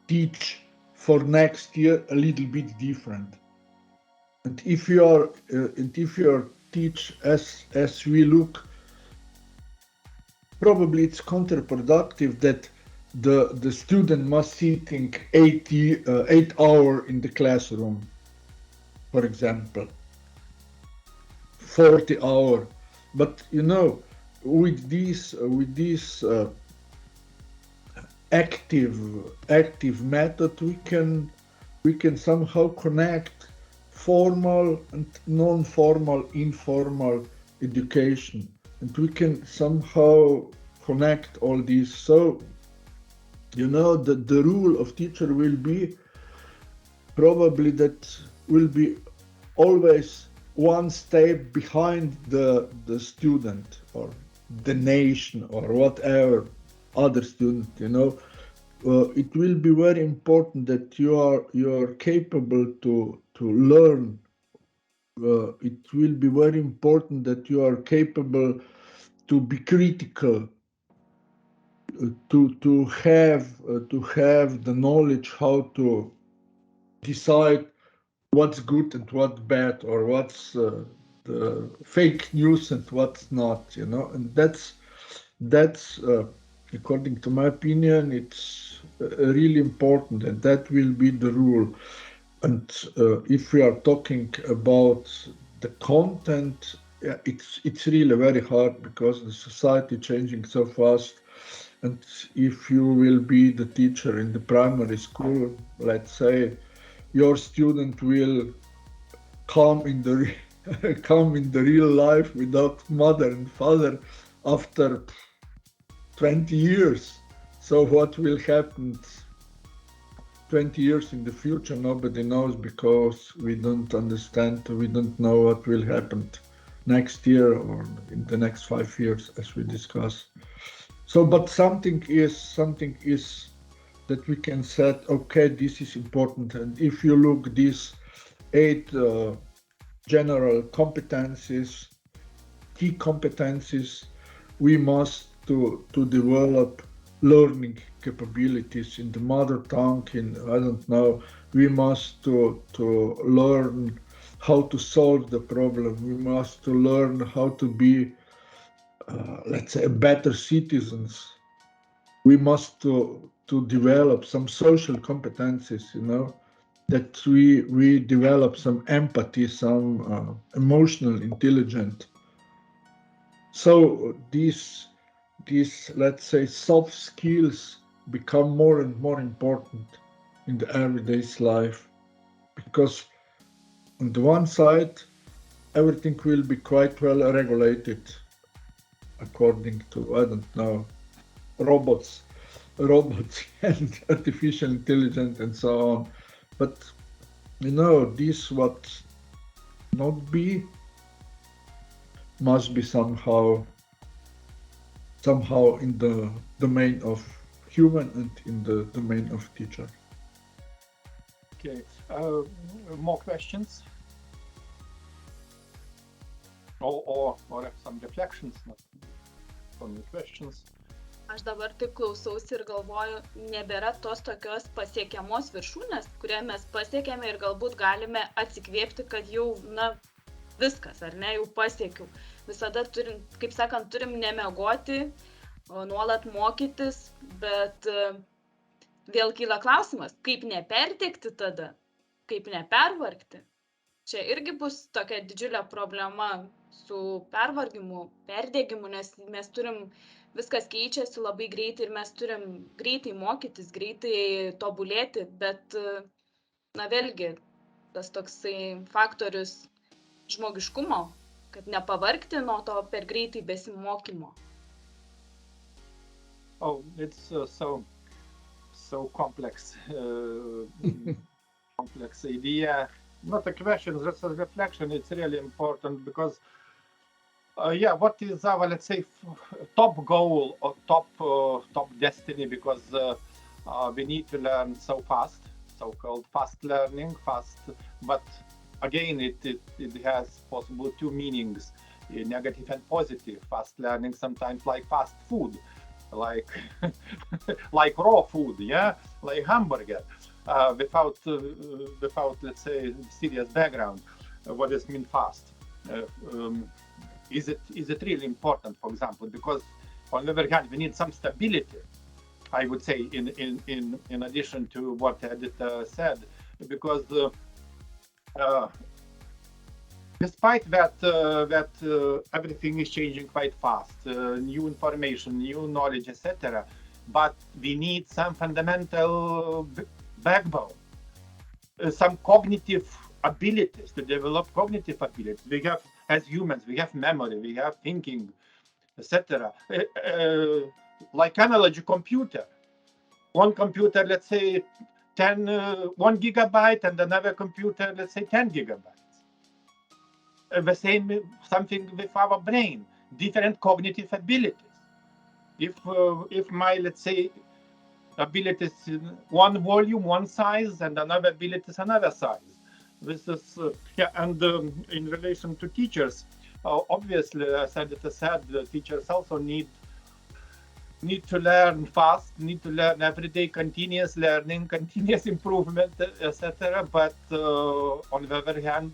teach for next year a little bit different. And if you are teach as we look, probably it's counterproductive that the student must sitting 8 hours in the classroom, for example, 40 hours. But with this active method, we can somehow connect formal and non-formal, informal education, and we can somehow connect all these. So, the rule of teacher will be probably that will be always one step behind the student or the nation or whatever other student. It will be very important that you are capable to learn. It will be very important that you are capable to be critical, to have the knowledge how to decide what's good and what's bad, or what's the fake news and what's not. And that's according to my opinion, it's really important, and that will be the rule. And if we are talking about the content, it's really very hard because the society changing so fast. And if you will be the teacher in the primary school, let's say, your student will come in the real life without mother and father after 20 years. So what will happen 20 years in the future, nobody knows, because we don't understand, we don't know what will happen next year or in the next 5 years, as we discussed. So, but something is that we can set, okay, this is important. And if you look these 8 general competencies, key competencies, we must to develop learning capabilities in the mother tongue, we must to learn how to solve the problem. We must to learn how to be, let's say, better citizens. We must to develop some social competencies, that we develop some empathy, some emotional intelligence. So these let's say soft skills become more and more important in the everyday life, because on the one side everything will be quite well regulated according to, I don't know, robots and artificial intelligence and so on. But this what not be must be somehow in the domain of human and in the domain of teacher. Okay, more questions? Or some reflections, not only questions. Aš dabar taip klausausi ir galvoju, nebėra tos tokios pasiekiamos viršūnės, kurią mes pasiekėme ir galbūt galime atsikvėpti, kad jau, viskas, ar ne, jau pasiekiau. Visada turim, kaip sakant, turim nemegoti, nuolat mokytis, bet vėl kyla klausimas, kaip nepertekti tada, kaip nepervargti. Čia irgi bus tokia didžiulė problema su pervargimu, perdėgimu, nes mes turim, viskas keičiasi labai greitai ir mes turim greitai mokytis, greitai tobulėti, bet, vėlgi, tas toksai faktorius žmogiškumo, kad nepavargti nuo to per greitai besimokymo. Oh, it's so complex, complex idea. Not a question, just a reflection. It's really important because, what is our, let's say, top goal or top destiny? Because we need to learn so fast, so-called fast learning, but again, it has possible two meanings, negative and positive. Fast learning sometimes like fast food, like like raw food, like hamburger, without let's say serious background. What does mean fast? Is it really important, for example? Because on the other hand, we need some stability, I would say, in addition to what Edith said, because despite that everything is changing quite fast, new information, new knowledge, etc., but we need some fundamental backbone, some cognitive abilities, to develop cognitive abilities. We have, as humans, we have memory, we have thinking, etc. Like analogy computer. One computer, let's say 1 gigabyte, and another computer, let's say 10 gigabytes. The same, something with our brain, different cognitive abilities. If my, let's say, abilities in one volume, one size, and another ability is another size. This is, and in relation to teachers, obviously, as Edith said, the teachers also need to learn fast, need to learn every day, continuous learning, continuous improvement, etc. But on the other hand,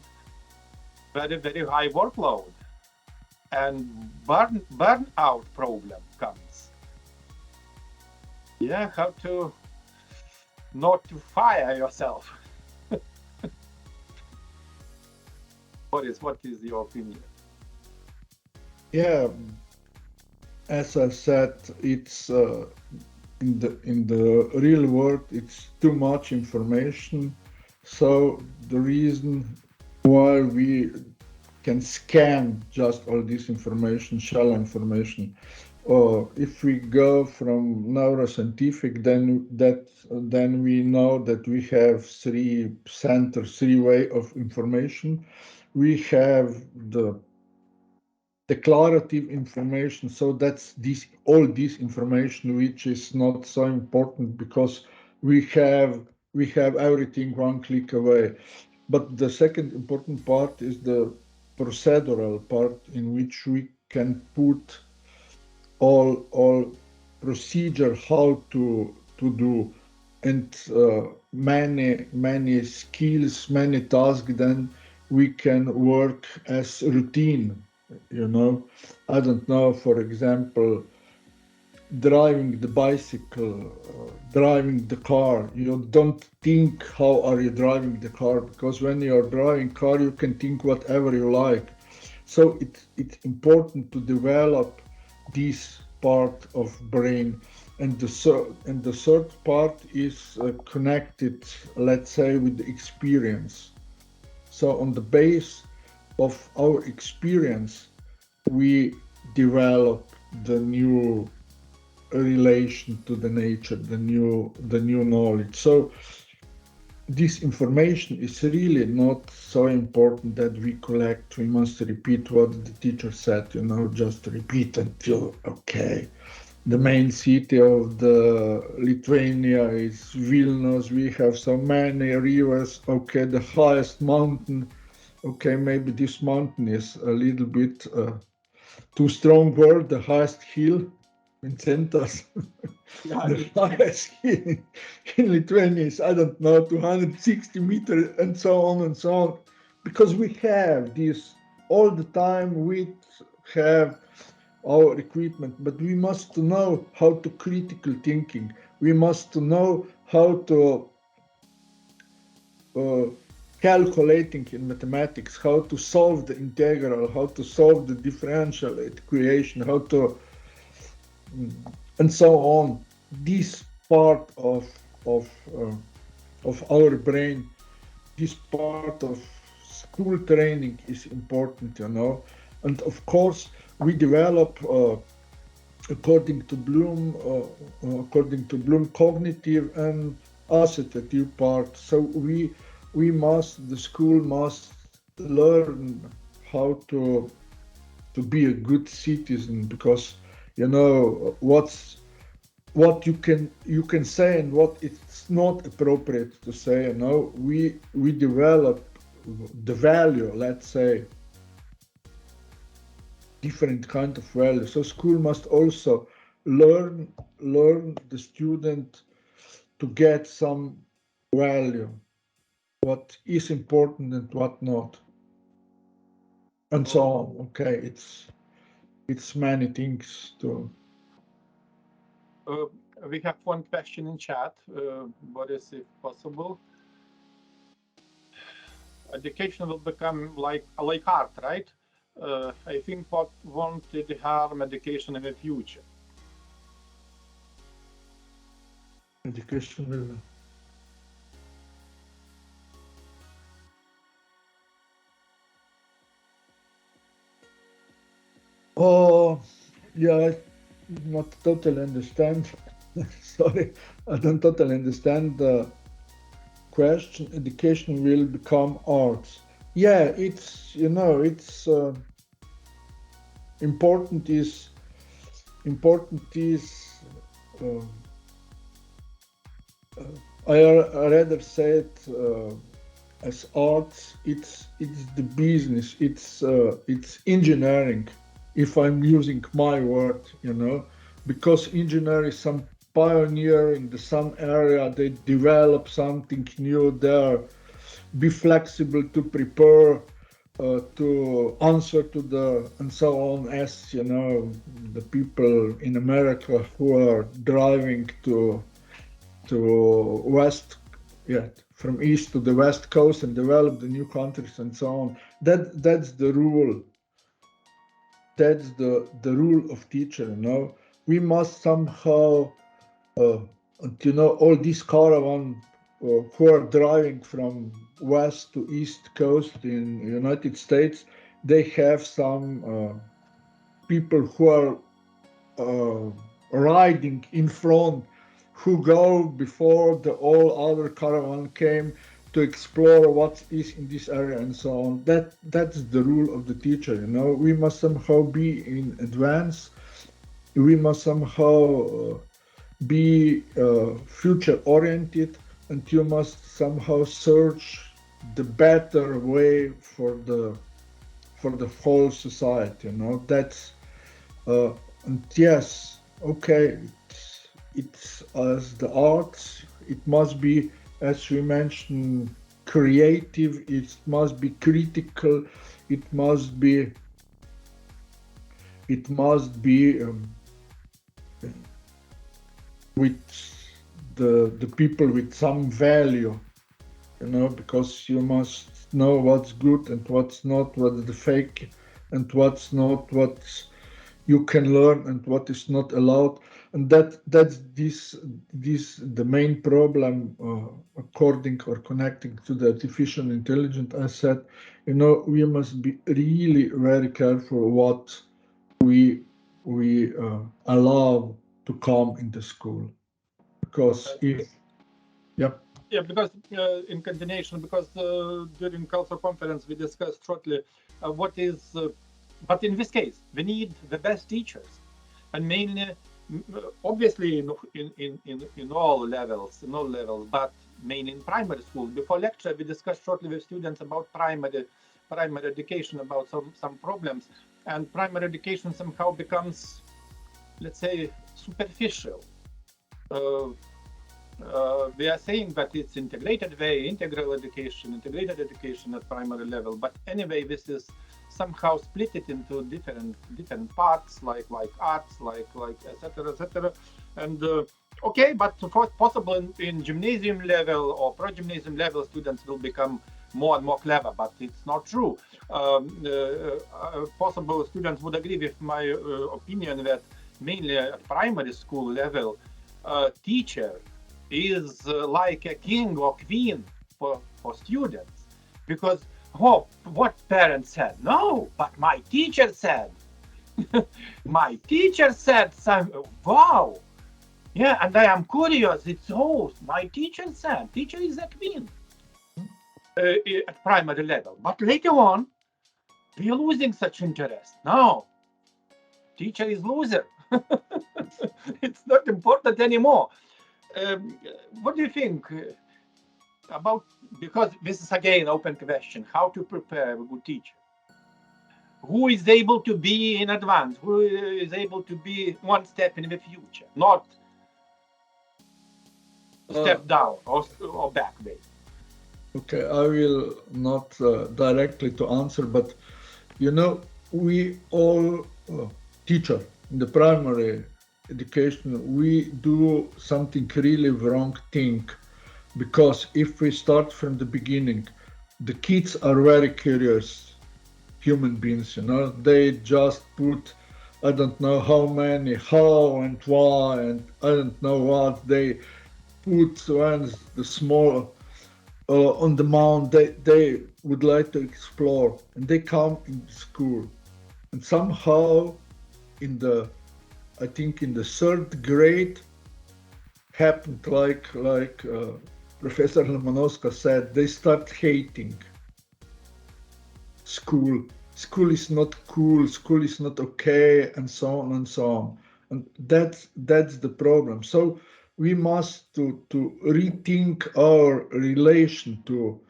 very, very high workload, and burnout problem comes. How to not to fire yourself. Boris, what is your opinion? As I said, it's in the real world, it's too much information. So the reason why we can scan just all this information, shell information, or if we go from neuroscientific, then we know that we have three way of information. We have the declarative information, so that's all this information which is not so important because we have everything one click away. But the second important part is the procedural part, in which we can put all procedure how to do, and many skills, many tasks, then we can work as routine. I don't know, for example, driving the bicycle, driving the car. You don't think how are you driving the car, because when you are driving car, you can think whatever you like. So it's important to develop this part of brain. And the third part is connected, let's say, with the experience. So on the base of our experience, we develop the new relation to the nature, the new knowledge. So this information is really not so important that we collect. We must repeat what the teacher said, just repeat until, okay. The main city of the Lithuania is Vilnius. We have so many rivers. Okay, the highest mountain. Okay, maybe this mountain is a little bit too strong word. The highest hill, Vincentas. Yeah, The highest hill in Lithuania is, I don't know, 260 meters and so on and so on. Because we have this all the time. We have our equipment, but we must know how to critical thinking. We must know how to calculating in mathematics, how to solve the integral, how to solve the differential equation, how to and so on. This part of our brain, this part of school training is important, and of course we develop according to Bloom, cognitive and associative part. So the school must learn how to be a good citizen, because what you can say and what it's not appropriate to say. We develop the value, let's say, different kind of value. So school must also learn the student to get some value, what is important and what not, and so on. Okay, it's many things to. We have one question in chat, Boris, if possible. Education will become like art, right? I think what won't it harm education in the future? Education will. Oh, yeah, I not totally understand. Sorry, I don't totally understand the question. Education will become arts. Yeah, it's important is I rather say it as arts. It's the business. It's engineering. If I'm using my word, because engineer is some pioneer in some area. They develop something new there. Be flexible to prepare. To answer to the and so on, as the people in America who are driving to west, from east to the west coast and develop the new countries and so on. That's the rule. That's the rule of teacher. We must somehow, all these caravan who are driving from west to east coast in United States, they have some people who are riding in front, who go before all other caravan came to explore what is in this area and so on. That's the rule of the teacher. We must somehow be in advance. We must somehow be future oriented. And you must somehow search the better way for the whole society. That's and yes, okay. It's as the arts. It must be, as we mentioned, creative. It must be critical. It must be with the people with some value, you know, because you must know what's good and what's not, what's the fake and what's not, what you can learn and what is not allowed. And that's the main problem according or connecting to the artificial intelligence. I said, you know, we must be really very careful what we allow to come into school, because if because in continuation, because during cultural conference we discussed shortly what is, but in this case we need the best teachers, and mainly, obviously in all levels, but mainly in primary school. Before lecture we discussed shortly with students about primary education, about some problems, and primary education somehow becomes, let's say, superficial. We are saying that it's integrated way, integrated education at primary level, but anyway, this is somehow split it into different parts, like arts, like etc. And okay, but possible in gymnasium level or pro-gymnasium level, students will become more and more clever, but it's not true. Possible students would agree with my opinion that mainly at primary school level, teacher is like a king or queen for students, because what parents said? No, but my teacher said. My teacher said some. Wow, yeah, and I am curious. It's my teacher said. Teacher is a queen at primary level, but later on we are losing such interest. No, teacher is loser. It's not important anymore. What do you think about, because this is again open question, how to prepare a good teacher? Who is able to be in advance? Who is able to be one step in the future, not step down or back way? Okay, I will not directly to answer, but you know, we all teacher in the primary education, we do something really wrong thing, because if we start from the beginning, the kids are very curious human beings, you know, they just put, I don't know how many, how and why, and I don't know what they put when the small on the mount, they would like to explore, and they come in school, and somehow I think in the third grade happened like Professor Lamanauskas said, they start hating school. School is not cool, school is not okay, and so on and so on. And that's the problem. So we must to rethink our relation to,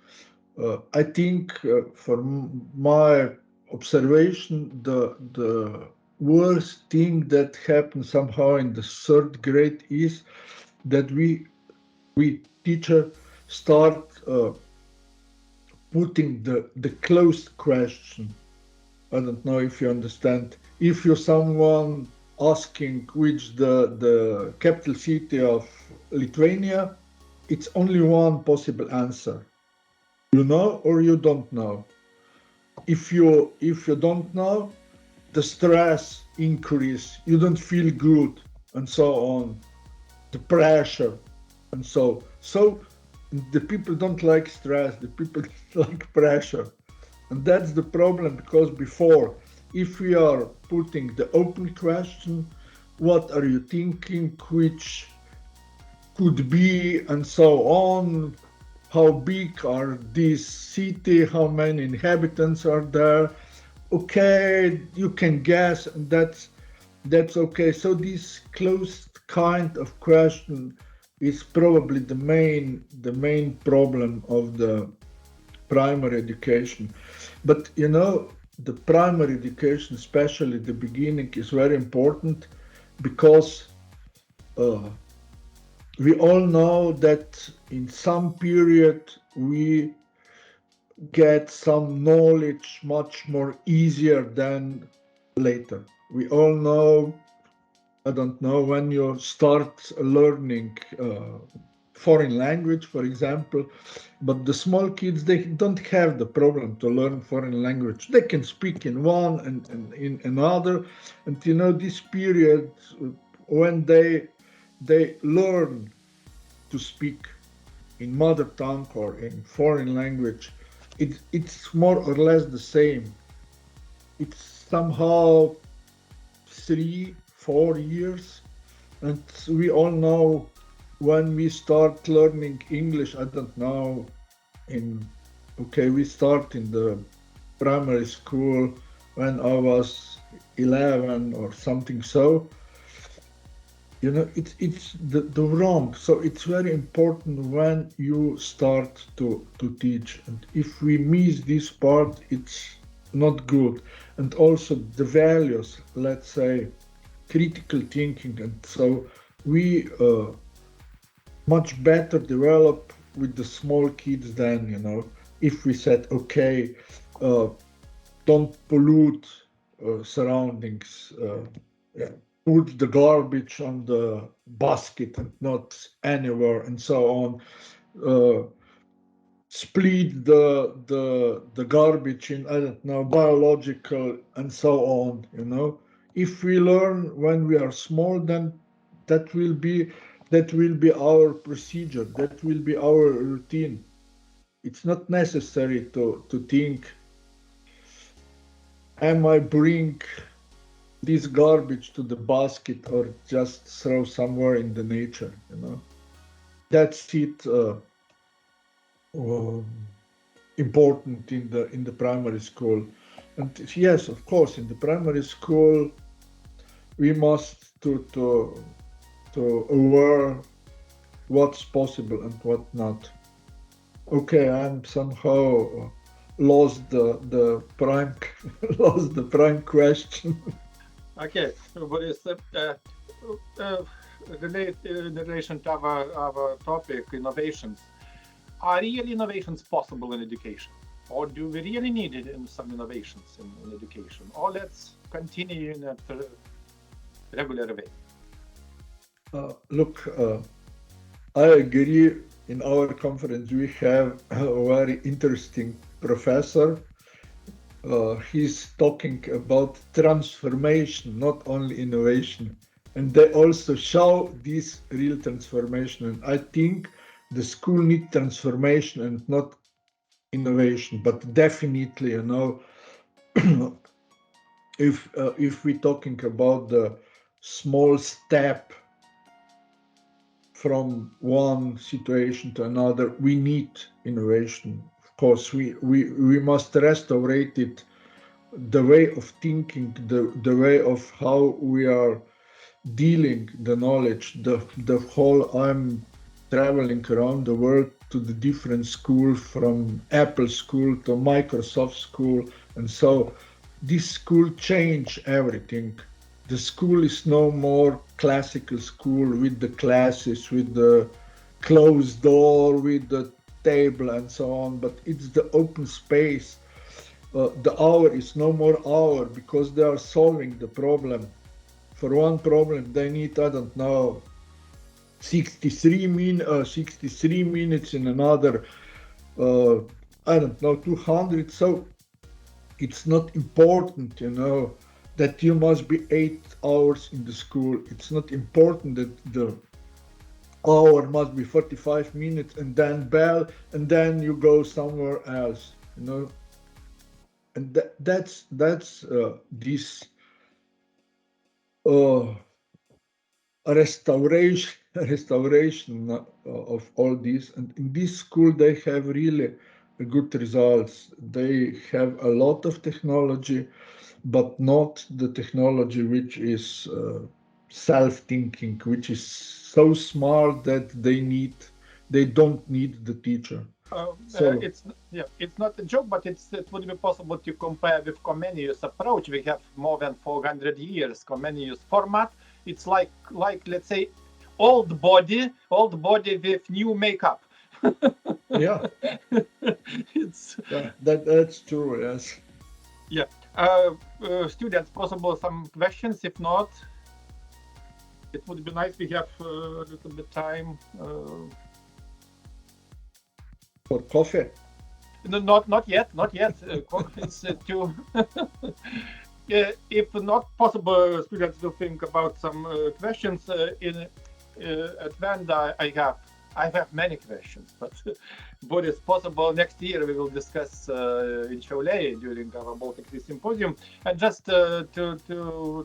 I think from my observation, the worst thing that happened somehow in the third grade is that we teacher start putting the closed question. I don't know if you understand. If you're someone asking which the capital city of Lithuania, it's only one possible answer. You know or you don't know. If you don't know, the stress increase, you don't feel good, and so on, the pressure, and so the people don't like stress, the people like pressure. And that's the problem, because before, if we are putting the open question, what are you thinking, which could be, and so on, how big are this city, how many inhabitants are there, okay, you can guess, and that's okay. So this closed kind of question is probably the main problem of the primary education. But you know, the primary education, especially the beginning, is very important, because we all know that in some period we get some knowledge much more easier than later. We all know I don't know, when you start learning foreign language, for example, but the small kids, they don't have the problem to learn foreign language. They can speak in one and in another. And this period when they learn to speak in mother tongue or in foreign language, it's more or less the same. It's somehow 3-4 years, and we all know when we start learning English, I don't know, we start in the primary school when I was 11 or something, so it's the wrong. So it's very important when you start to teach, and if we miss this part, it's not good. And also the values, let's say critical thinking, and so we much better develop with the small kids than if we said, okay, don't pollute surroundings, put the garbage on the basket and not anywhere, and so on. Split the garbage in, I don't know, biological and so on. If we learn when we are small, then that will be our procedure, that will be our routine. It's not necessary to think, am I bring this garbage to the basket or just throw somewhere in the nature? That's it. Important in the primary school. And yes, of course, in the primary school we must to aware what's possible and what not. Okay, I'm somehow lost the prime question. Okay, Boris, in relation to our topic, innovations. Are real innovations possible in education? Or do we really need some innovations in education? Or let's continue in a regular way? Look, I agree. In our conference, we have a very interesting professor. He's talking about transformation, not only innovation. And they also show this real transformation. And I think the school needs transformation and not innovation. But definitely, if we're talking about the small step from one situation to another, we need innovation. Of course, we must restore it, the way of thinking, the way of how we are dealing the knowledge, the whole. I'm traveling around the world to the different schools, from Apple school to Microsoft school, and so this school changed everything. The school is no more classical school with the classes, with the closed door, with the table and so on, but it's the open space. The hour is no more hour because they are solving the problem. For one problem, they need, I don't know, 63 minutes in another, I don't know, 200. So it's not important, that you must be 8 hours in the school. It's not important that the hour must be 45 minutes and then bell and then you go somewhere else, And that's this restoration of all this. And in this school, they have really good results. They have a lot of technology, but not the technology which is self-thinking, which is so smart that they don't need the teacher. It's not a joke, but it would be possible to compare with Comenius approach. We have more than 400 years Comenius format. It's like let's say old body with new makeup. Yeah. That's true. Yes. Yeah. Students, possible some questions? If not, it would be nice. We have a little bit time. For coffee? No, not yet. It's too. If not possible, students will think about some questions. At the end, I have many questions, but what is possible next year we will discuss in Šiauliai during our Baltic Sea Symposium. And just to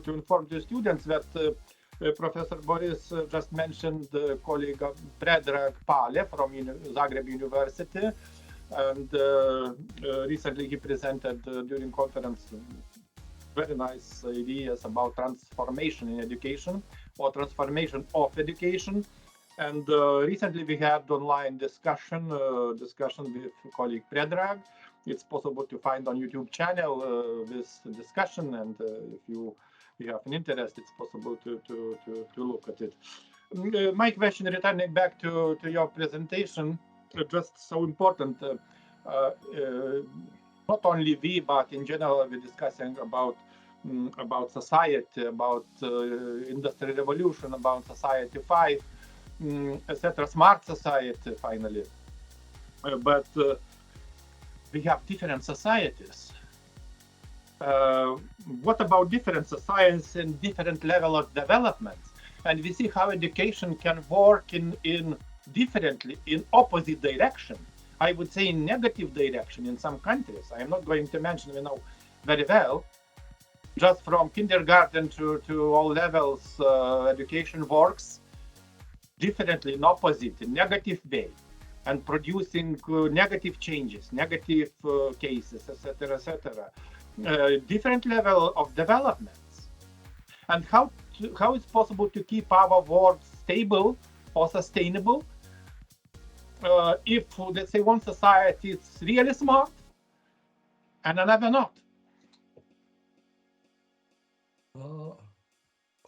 inform the students that Professor Boris just mentioned colleague Predrag Pale from Zagreb University, and recently he presented during conference very nice ideas about transformation in education or transformation of education. And recently we had online discussion with colleague Predrag. It's possible to find on YouTube channel this discussion, and if you have an interest, it's possible to look at it. My question, returning back to your presentation, just so important. Not only we, but in general, we're discussing about society, about industrial revolution, about society 5, etc., smart society finally. But we have different societies. What about different societies and different level of development? And we see how education can work in differently, in opposite direction. I would say in negative direction in some countries. I am not going to mention, we know very well. Just from kindergarten to all levels, education works differently, in opposite, in negative way, and producing negative changes, negative cases, etc., etc. Different level of developments. And how it's possible to keep our world stable or sustainable if, let's say, one society is really smart and another not?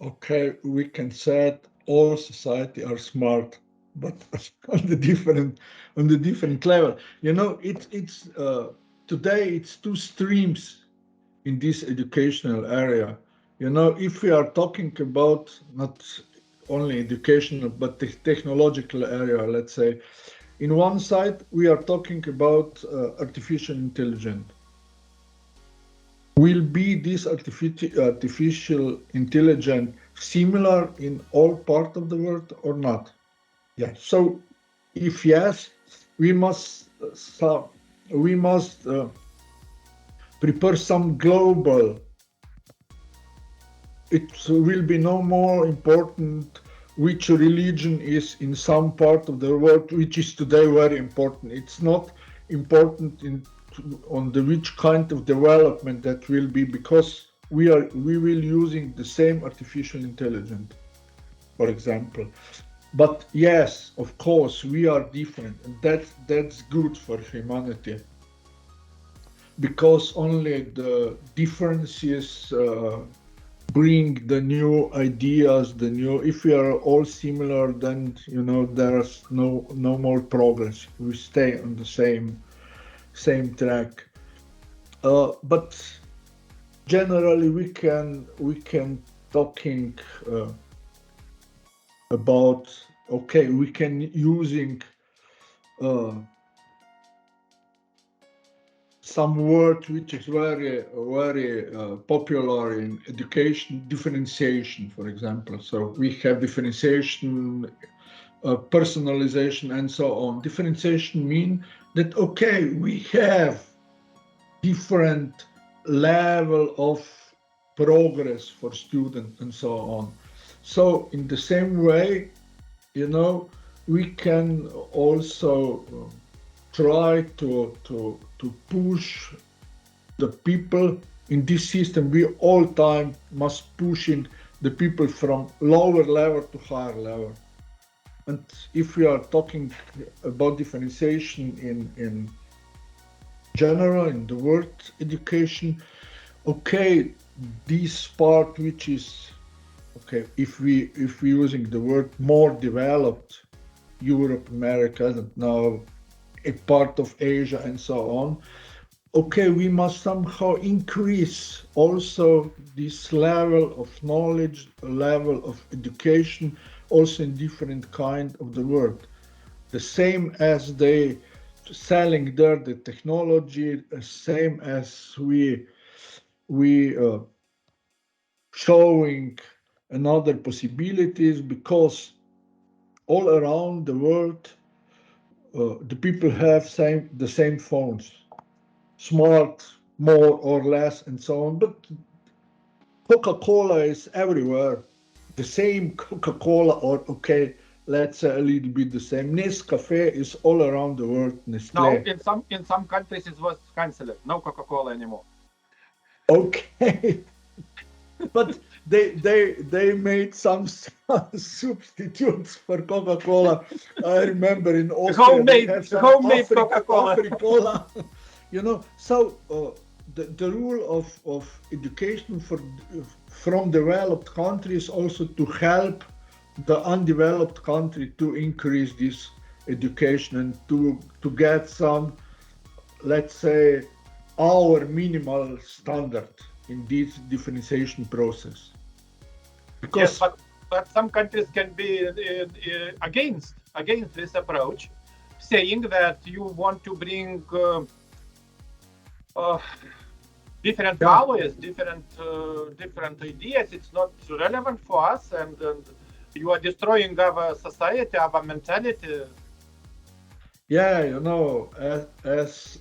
Okay, we can say that all society are smart, but on the different level. You know, it's today it's two streams in this educational area. You know, if we are talking about not only educational but the technological area, let's say, in one side we are talking about artificial intelligence. Will be this artificial intelligence similar in all parts of the world or not? Yeah. So, if yes, we must prepare some global. It will be no more important which religion is in some part of the world, which is today very important. It's not important on the which kind of development that will be, because we will using the same artificial intelligence, for example. But yes, of course, we are different, and that's good for humanity, because only the differences bring the new ideas, the new. If we are all similar, then you know there's no more progress. We stay on the same track. But generally, we can talking about, okay, we can using some word which is very popular in education, differentiation, for example. So we have differentiation, personalization, and so on. Differentiation mean that, okay, we have different level of progress for students and so on. So in the same way, you know, we can also try to push the people in this system. We all time must pushing the people from lower level to higher level. And if we are talking about differentiation in general, in the world education, okay, this part which is, okay, if we using the word more developed, Europe, America, and now a part of Asia and so on, okay, we must somehow increase also this level of knowledge, level of education, also in different kind of the world. The same as they selling there the technology, the same as we showing another possibilities, because all around the world the people have the same phones, smart, more or less, and so on. But Coca-Cola is everywhere. The same Coca-Cola, or okay, let's say a little bit the same. Nescafe is all around the world. Nestlé. No, in some countries it was cancelled. No Coca-Cola anymore. Okay, but they made some substitutes for Coca-Cola. I remember in Austria they have some homemade Coca-Cola. Afri-Cola. You know, so the rule of education from developed countries also to help the undeveloped country to increase this education and to get some, let's say, our minimal standard in this differentiation process. Because yes, but some countries can be against this approach, saying that you want to bring different values, different ideas. It's not relevant for us, and you are destroying our society, our mentality. Yeah, you know, as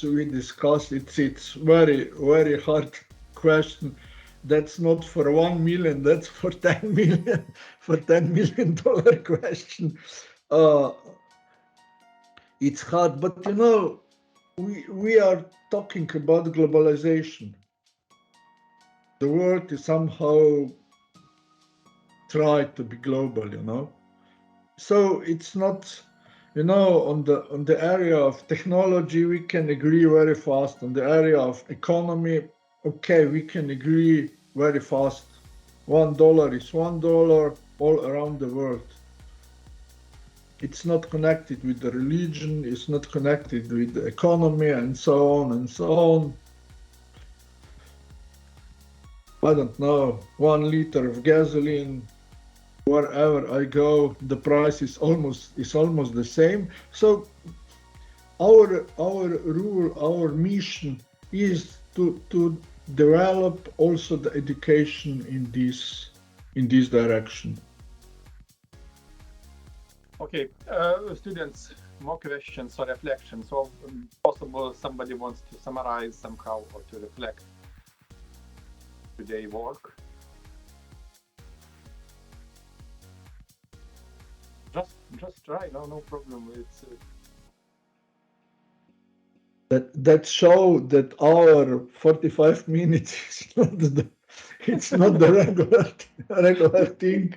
we discussed, it's very hard question. That's not for 1 million, that's for 10 million, for $10 million question. It's hard, but you know, we are talking about globalization. The world is somehow tried to be global, you know. So it's not, you know, on the area of technology, we can agree very fast. On the area of economy, okay, we can agree very fast. $1 is $1 all around the world. It's not connected with the religion, it's not connected with the economy, and so on and so on. I don't know, 1 liter of gasoline, wherever I go, the price is almost the same. So our rule, our mission is to develop also the education in this direction. Okay, students, more questions or reflections, or possible somebody wants to summarize somehow or to reflect today's work. Just try, no problem. It's that show that our 45 minutes is not the regular thing.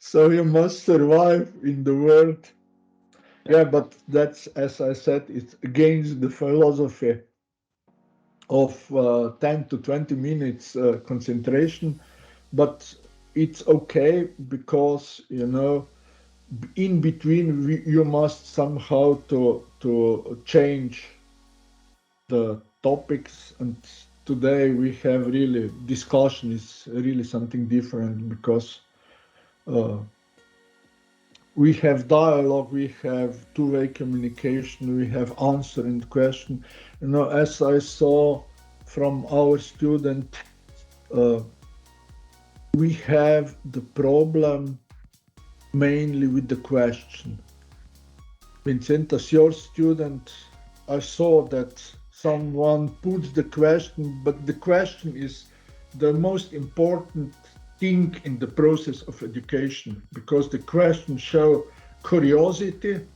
So you must survive in the world. Yeah, but that's, as I said, it's against the philosophy of 10 to 20 minutes concentration, but it's okay because, you know, in between you must somehow to change the topics, and today we have really discussion is really something different because we have dialogue, we have two-way communication, we have answer and question. You know, as I saw from our student, we have the problem mainly with the question. Vincentas, your student, I saw that someone puts the question, but the question is the most important thing in the process of education, because the question shows curiosity.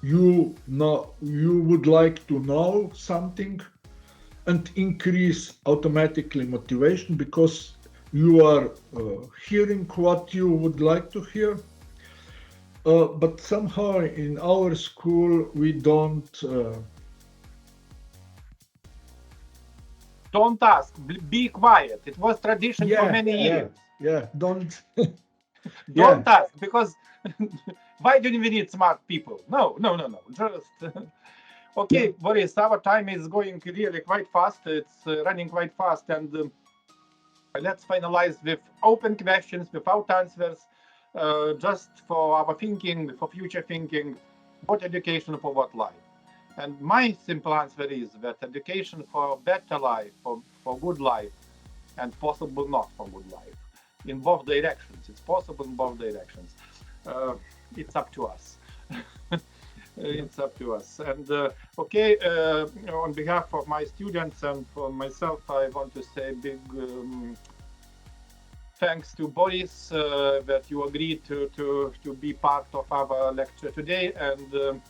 You would like to know something, and increase automatically motivation because you are hearing what you would like to hear. But somehow in our school we don't ask, be quiet. It was tradition for many years. Yeah, don't ask, because why do we need smart people? No. Just Okay, Boris, our time is going really quite fast. It's running quite fast, and let's finalize with open questions, without answers, just for our thinking, for future thinking, what education for what life? And my simple answer is that education for better life, for good life, and possible not for good life, in both directions. It's possible in both directions. It's up to us. It's up to us. And okay, on behalf of my students and for myself, I want to say big thanks to Boris that you agreed to be part of our lecture today. And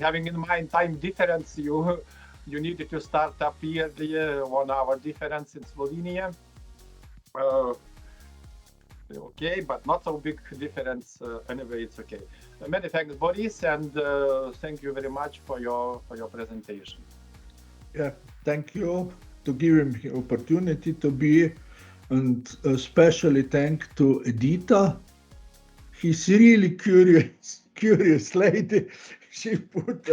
having in mind time difference, you needed to start up here the 1 hour difference in Slovenia. Okay, but not so big difference. Anyway, it's okay. Many thanks, Boris, and thank you very much for your presentation. Yeah, thank you to give him the opportunity to be, and especially thank to Edita. She's really curious lady. She put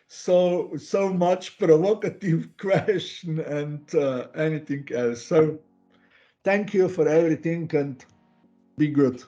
so much provocative question and anything else. So thank you for everything and be good.